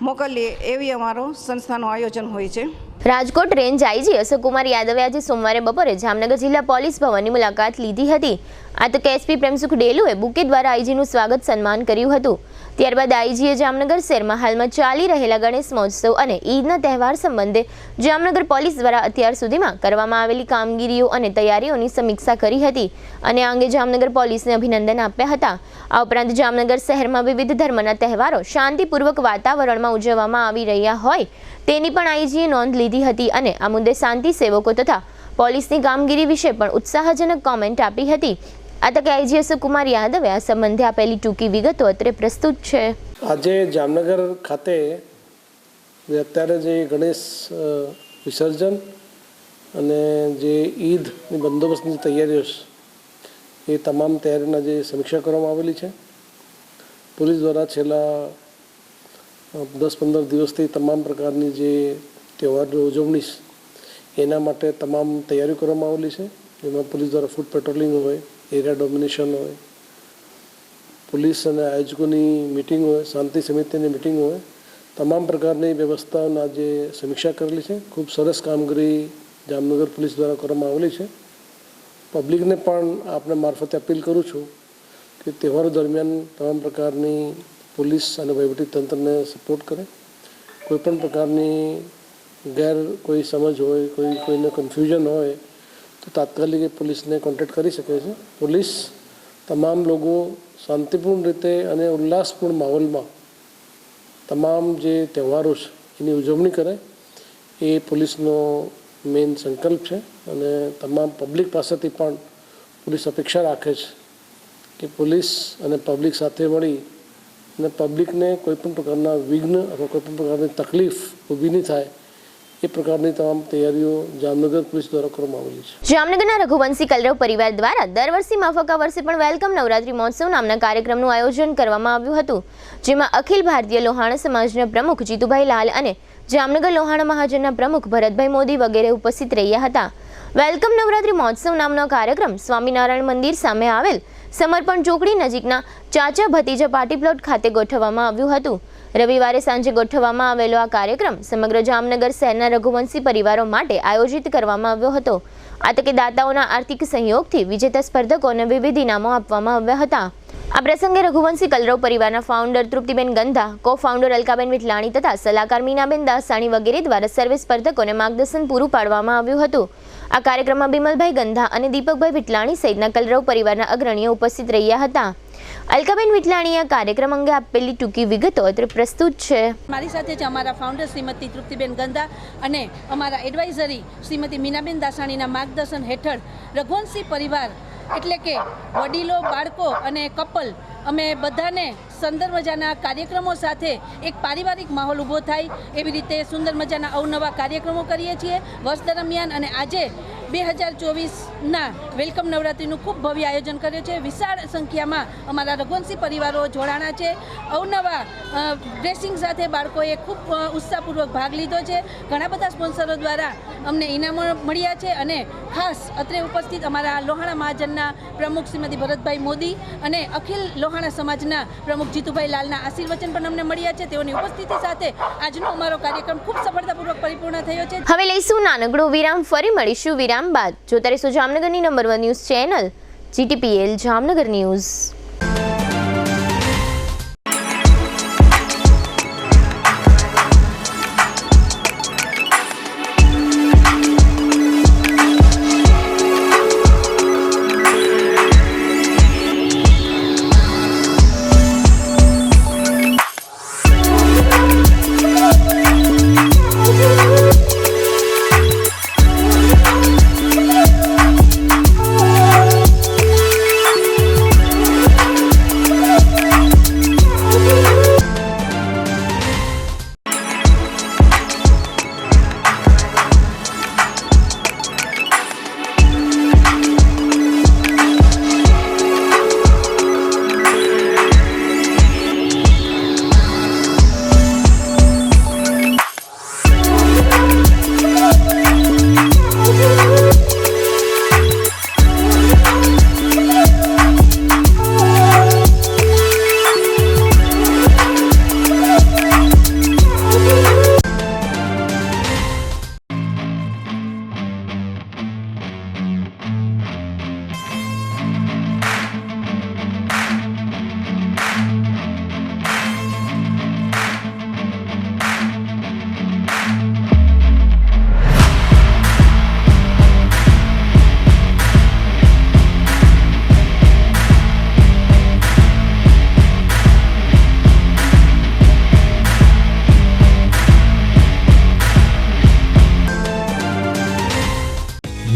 મોકલીએ એવી અમારો સંસ્થાનું આયોજન હોય છે. રાજકોટ રેન્જ આઈજી અશોકકુમાર યાદવે આજે સોમવારે બપોરે જામનગર જિલ્લા પોલીસ ભવનની મુલાકાત લીધી હતી. આ તકે એસપી પ્રેમસુખ ડેલુએ બુકે દ્વારા આઈજીનું સ્વાગત સન્માન કર્યું હતું. ત્યારબાદ આઈજીએ જામનગર શહેરમાં હાલમાં ચાલી રહેલા ગણેશ મહોત્સવ અને ઈદના તહેવાર સંબંધે જામનગર પોલીસ દ્વારા અત્યાર સુધીમાં કરવામાં આવેલી કામગીરીઓ અને તૈયારીઓની સમીક્ષા કરી હતી અને આ અંગે જામનગર પોલીસને અભિનંદન આપ્યા હતા. આ ઉપરાંત જામનગર શહેરમાં વિવિધ ધર્મના તહેવારો શાંતિપૂર્વક વાતાવરણમાં ઉજવવામાં આવી રહ્યા હોય તેની પણ આઈજીએ નોંધ લીધી હતી અને આ મુદ્દે શાંતિ સેવકો તથા પોલીસની કામગીરી વિશે પણ ઉત્સાહજનક કોમેન્ટ આપી હતી. આ તકે આઈજી અશોકકુમાર યાદવે આ સંબંધે આપેલી ટૂંકી વિગતો અત્રે પ્રસ્તુત છે. આજે જામનગર ખાતે અત્યારે જે ગણેશ વિસર્જન અને જે ઈદની બંદોબસ્તની તૈયારીઓ છે એ તમામ તૈયારીના જે સમીક્ષા કરવામાં આવેલી છે. પોલીસ દ્વારા છેલ્લા 10-15 દિવસથી તમામ પ્રકારની જે તહેવારની ઉજવણી છે એના માટે તમામ તૈયારીઓ કરવામાં આવેલી છે. જેમાં પોલીસ દ્વારા ફૂડ પેટ્રોલિંગ હોય, એરિયા ડોમિનેશન હોય, પોલીસ અને આયોજકોની મિટિંગ હોય, શાંતિ સમિતિની મિટિંગ હોય, તમામ પ્રકારની વ્યવસ્થાઓના જે સમીક્ષા કરેલી છે. ખૂબ સરસ કામગીરી જામનગર પોલીસ દ્વારા કરવામાં આવેલી છે. પબ્લિકને પણ આપણે મારફતે અપીલ કરું છું કે તહેવારો દરમિયાન તમામ પ્રકારની પોલીસ અને વહીવટીતંત્રને સપોર્ટ કરે. કોઈપણ પ્રકારની કોઈ સમજ હોય, કોઈને કન્ફ્યુઝન હોય તો તાત્કાલિક એ પોલીસને કોન્ટેક્ટ કરી શકે છે. પોલીસ તમામ લોકો શાંતિપૂર્ણ રીતે અને ઉલ્લાસપૂર્ણ માહોલમાં તમામ જે તહેવારો છે એની ઉજવણી કરે એ પોલીસનો મેઇન સંકલ્પ છે. અને તમામ પબ્લિક પાસેથી પણ પોલીસ અપેક્ષા રાખે છે કે પોલીસ અને પબ્લિક સાથે મળી અને પબ્લિકને કોઈપણ પ્રકારના વિઘ્ન અથવા કોઈપણ પ્રકારની તકલીફ ઊભી નહીં થાય એ પ્રકારની તમામ તૈયારીઓ જામનગર પોલીસ દ્વારા કરવામાં આવેલી છે. જામનગરના રઘુવંશી કલરવ પરિવાર દ્વારા દર વર્ષે માફક આ વર્ષે પણ વેલકમ નવરાત્રી મહોત્સવ નામના કાર્યક્રમનું આયોજન કરવામાં આવ્યું હતું, જેમાં અખિલ ભારતીય લોહાણા સમાજના પ્રમુખ જીતુભાઈ લાલ અને જામનગર લોહાણા મહાજનના પ્રમુખ ભરતભાઈ મોદી વગેરે ઉપસ્થિત રહ્યા હતા. વેલકમ નવરાત્રી મહોત્સવ નામનો કાર્યક્રમ સ્વામિનારાયણ મંદિર સામે આવેલ સમર્પણ ચોકડી નજીકના ચાચા ભતીજા પાર્ટી પ્લોટ ખાતે ગોઠવવામાં આવ્યું હતું. રવિવારે સાંજે ગોઠવવામાં આવેલો આ કાર્યક્રમ સમગ્ર જામનગર શહેરના રઘુવંશી પરિવારો માટે આયોજિત કરવામાં આવ્યો હતો. આ તકે દાતાઓના આર્થિક સહયોગથી વિજેતા સ્પર્ધકોને વિવિધ ઇનામો આપવામાં આવ્યા હતા. આ પ્રસંગે રઘુવંશી કલરવ પરિવારના ફાઉન્ડર તૃપ્તિબેન ગંધા, કો ફાઉન્ડર અલકાબેન વિઠલાણી તથા સલાહકાર મીનાબેન દાસાણી વગેરે દ્વારા સર્વે સ્પર્ધકોને માર્ગદર્શન પૂરું પાડવામાં આવ્યું હતું. આ કાર્યક્રમમાં બિમલભાઈ ગંધા અને દીપકભાઈ વિઠલાણી સહિતના કલરવ પરિવારના અગ્રણીઓ ઉપસ્થિત રહ્યા હતા. અલકાબેન વિઠલાણીએ આ કાર્યક્રમ અંગે આપેલી ટૂંકી વિગતો અત્રે પ્રસ્તુત છે. મારી સાથે છે અમારા ફાઉન્ડર શ્રીમતી તૃપ્તિબેન ગંધા અને અમારા એડવાઇઝરી શ્રીમતી મીનાબેન દાસાણીના માર્ગદર્શન હેઠળ રઘુવંશી પરિવાર એટલે કે વડીલો, બાળકો અને કપલ અમે બધાને સુંદર મજાના કાર્યક્રમો સાથે એક પારિવારિક માહોલ ઊભો થાય એવી રીતે સુંદર મજાના અવનવા કાર્યક્રમો કરીએ છીએ વર્ષ દરમિયાન. અને આજે 2024ના વેલકમ નવરાત્રિનું ખૂબ ભવ્ય આયોજન કર્યું છે. વિશાળ સંખ્યામાં અમારા રઘુવંશી પરિવારો જોડાણા છે. અવનવા ડ્રેસિંગ સાથે બાળકોએ ખૂબ ઉત્સાહપૂર્વક ભાગ લીધો છે. ઘણા બધા સ્પોન્સરો દ્વારા અમને ઇનામો મળ્યા છે. અને ખાસ અત્રે ઉપસ્થિત અમારા લોહાણા મહાજનના પ્રમુખ શ્રીમતી ભરતભાઈ મોદી અને અખિલ લોહાણા સમાજના પ્રમુખ જીતુભાઈ લાલના આશીર્વચન પણ અમને મળ્યા છે. તેઓની ઉપસ્થિતિ સાથે આજનો અમારો કાર્યક્રમ ખૂબ સફળતાપૂર્વક પરિપૂર્ણ થયો છે. હવે લઈશું નાનકડો વિરામ, ફરી મળીશું વિરામ બાદ. જોતા રહેશો જામનગરની number 1 news channel GTPL Jamnagar news.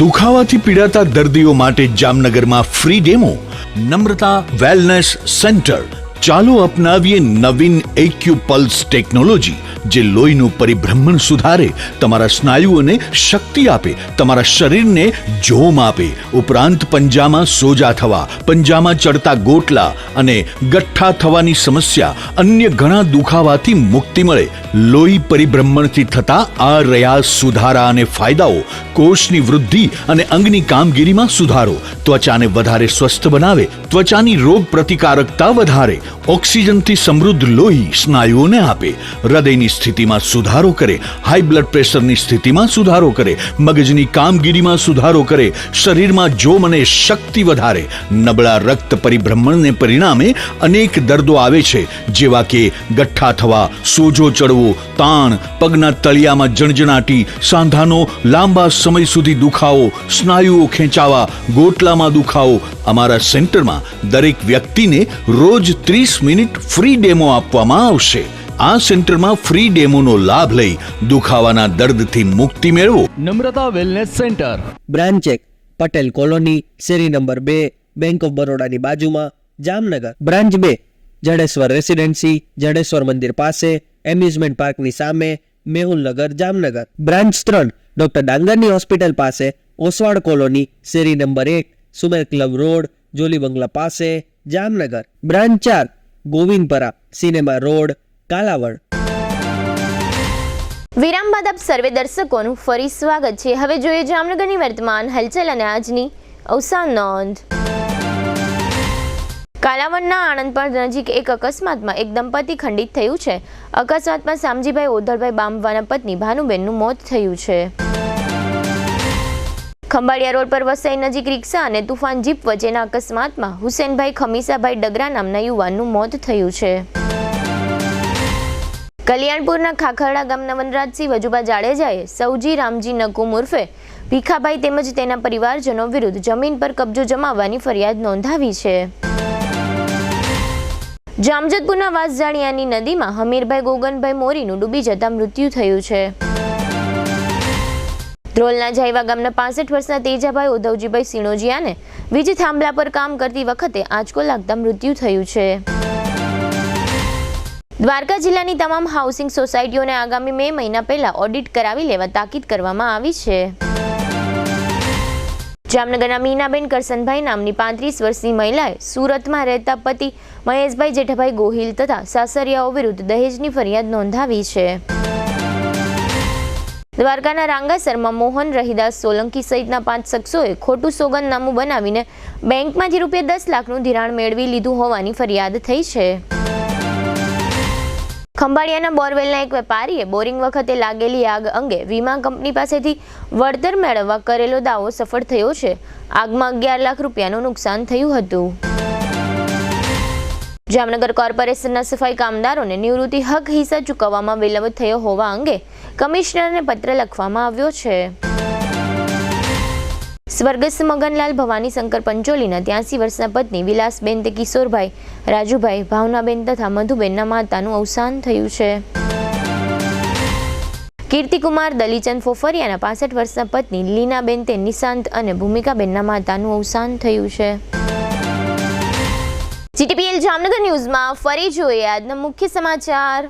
દુખાવાથી પીડાતા દર્દીઓ માટે જામનગરમાં free demo. Namrata wellness centre. ચાલો અપનાવીએ નવીન એક્યુપલ્સ ટેકનોલોજી, જે લોહીનું પરિભ્રમણ સુધારે, તમારા સ્નાયુઓને શક્તિ આપે, તમારા શરીરને જોમ આપે. ઉપરાંત પંજામાં સોજા થવા, પંજામાં ચડતા ગોટલા અને ગઠ્ઠા થવાની સમસ્યા, અન્ય ઘણા દુખાવાથી મુક્તિ મળે. લોહી પરિભ્રમણથી થતા આ રહ્યા સુધારા અને ફાયદાઓ. કોષની વૃદ્ધિ અને અંગની કામગીરીમાં સુધારો, ત્વચાને વધારે સ્વસ્થ બનાવે, ત્વચાની રોગ પ્રતિકારકતા વધારે, ઓક્સિજનથી સમૃદ્ધ લોહી સ્નાયુઓને આપે, હૃદયની સ્થિતિમાં સુધારો કરે, હાઈ બ્લડ પ્રેશરની સ્થિતિમાં સુધારો કરે, મગજની કામગીરીમાં સુધારો કરે, શરીરમાં જોમ અને શક્તિ વધારે. નબળા રક્ત પરિભ્રમણને પરિણામે અનેક દર્દો આવે છે, જેવા કે ગઠ્ઠા થવા, સોજો ચડવો, તાણ, પગના તળિયામાં જણજણાટી, સાંધાનો લાંબા સમય સુધી દુખાવો, સ્નાયુઓ ખેંચાવા, ગોટલામાં દુખાવો. અમારા સેન્ટરમાં દરેક વ્યક્તિને રોજ 30 મિનિટ ફ્રી ડેમો આપવામાં આવશે. આ સેન્ટરમાં ફ્રી ડેમોનો લાભ લઈ દુખાવાના દર્દથી મુક્તિ મેળવો. Namrata wellness centre, branch 1 Patel colony, શેરી નંબર 2, બેંક ઓફ બરોડાની બાજુમાં, જામનગર. બ્રાન્ચ 2 જડેશ્વર રેસિડેન્સી, જડેશ્વર મંદિર પાસે, એમ્યુઝમેન્ટ પાર્કની સામે, મેહુલનગર, જામનગર. બ્રાન્ચ 3 ડોક્ટર ડાંગરની હોસ્પિટલ પાસે, ઓસવાડ કોલોની, શેરી number 1, Sumer club road, Jolly બંગલા પાસે, Jamnagar. Branch 4 Govindpara, cinema road, Kalavad. વિરામ બાદ આપ સર્વે દર્શકોનું ફરી સ્વાગત છે. હવે જોઈએ જામનગરની વર્તમાન હલચલ અને આજની અવસાન નોંધ. કાલાવડના આણંદપર નજીક એક અકસ્માતમાં એક દંપતી ખંડિત થયું છે. અકસ્માતમાં શામજીભાઈ ઓધળભાઈ બામવાના પત્ની ભાનુબેનનું મોત થયું છે. ખંભાળિયા રોડ પર વસાઈ નજીક રિક્ષા અને તુફાન જીપ વચ્ચેના અકસ્માતમાં હુસેનભાઈ ખમીસાભાઈ ડગરા નામના યુવાનનું મોત થયું છે. કલ્યાણપુરના ખાખરડા ગામના વનરાજસિંહ વજુભા જાડેજાએ સૌજી રામજી નકુમ ઉર્ફે ભીખાભાઈ તેમજ તેના પરિવારજનો વિરુદ્ધ જમીન પર કબજો જમાવવાની ફરિયાદ નોંધાવી છે. જામજોધપુરના વાસજાણિયાની નદીમાં હમીરભાઈ ગોગનભાઈ મોરીનું ડૂબી જતા મૃત્યુ થયું છે. ધ્રોલના જાઈવા ગામના 65 વર્ષના તેજાભાઈ ઉધવજીભાઈ સિણોજિયાને વીજ થાંભલા પર કામ કરતી વખતે આંચકો લાગતા મૃત્યુ થયું છે. દ્વારકા જિલ્લાની તમામ હાઉસિંગ સોસાયટીઓને આગામી મે મહિના પહેલા ઓડિટ કરાવી લેવા તાકીદ કરવામાં આવી છે. જામનગરના મીનાબેન કરસનભાઈ નામની 35 વર્ષની મહિલાએ સુરતમાં રહેતા પતિ મહેશભાઈ જેઠાભાઈ ગોહિલ તથા સાસરિયાઓ વિરુદ્ધ દહેજની ફરિયાદ નોંધાવી છે. દ્વારકાના રાંગાસરમાં મોહન રહીદાસ સોલંકી સહિતના 5 શખ્સોએ ખોટું સોગંદનામું બનાવીને બેંકમાંથી ₹10 લાખનું ધિરાણ મેળવી લીધું હોવાની ફરિયાદ થઈ છે. ખંભાળિયાના બોરવેલના એક વેપારીએ બોરિંગ વખતે લાગેલી આગ અંગે વીમા કંપની પાસેથી વળતર મેળવવા કરેલો દાવો સફળ થયો છે. આગમાં 11 લાખ રૂપિયાનું નુકસાન થયું હતું. જામનગર કોર્પોરેશનના સફાઈ કામદારોને નિવૃત્તિ હક હિસ્સા ચૂકવવામાં વિલંબ થયો હોવા અંગે કમિશનરને પત્ર લખવામાં આવ્યો છે. સ્વર્ગસ્થ મગનલાલ ભવાની શંકર પંચોલીના 83 વર્ષના પત્ની વિલાસબેન તે કિશોરભાઈ, રાજુભાઈ, ભાવનાબેન તથા મધુબેનના માતાનું અવસાન થયું છે. કીર્તિકુમાર દલીચંદ ફોફરિયાના 65 વર્ષના પત્ની લીનાબેન તે નિશાંત અને ભૂમિકાબેનના માતાનું અવસાન થયું છે. જીટીપીએલ જામનગર ન્યૂઝમાં ફરી જોઈએ આજના મુખ્ય સમાચાર.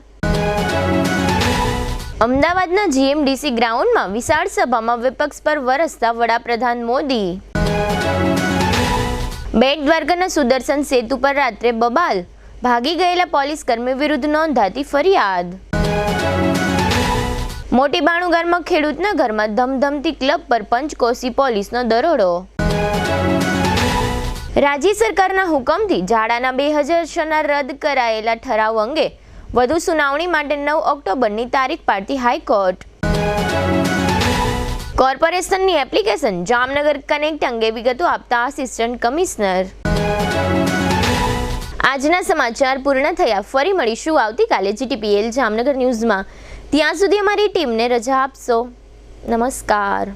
અમદાવાદના જીએમડીસી ગ્રાઉન્ડમાં વિશાળ સભામાં વિપક્ષ પર વરસતા વડાપ્રધાન મોદી. બેટ દ્વારકાના સુદર્શન સેતુ પર રાત્રે બબાલ ભાગી ગયેલા પોલીસ કર્મી વિરુદ્ધ નોંધાતી ફરિયાદ. મોટી બાણુગારમાં ખેડૂતના ઘરમાં ધમધમતી ક્લબ પર પંચકોશી પોલીસનો દરોડો. રાજ્ય સરકારના હુકમથી ઝાડાના 2006ના રદ કરાયેલા ઠરાવ અંગે વધુ સુનાવણી માટે 9 ઓક્ટોબરની તારીખ પાડતી હાઈકોર્ટ. કોર્પોરેશનની એપ્લિકેશન જામનગર કનેક્ટ અંગે વિગતો આપતા આસિસ્ટન્ટ કમિશનર. આજના સમાચાર પૂર્ણ થયા. ફરી મળીશું આવતીકાલે જીટીપીએલ જામનગર ન્યૂઝમાં. ત્યાં સુધી અમારી ટીમને રજા આપશો. નમસ્કાર.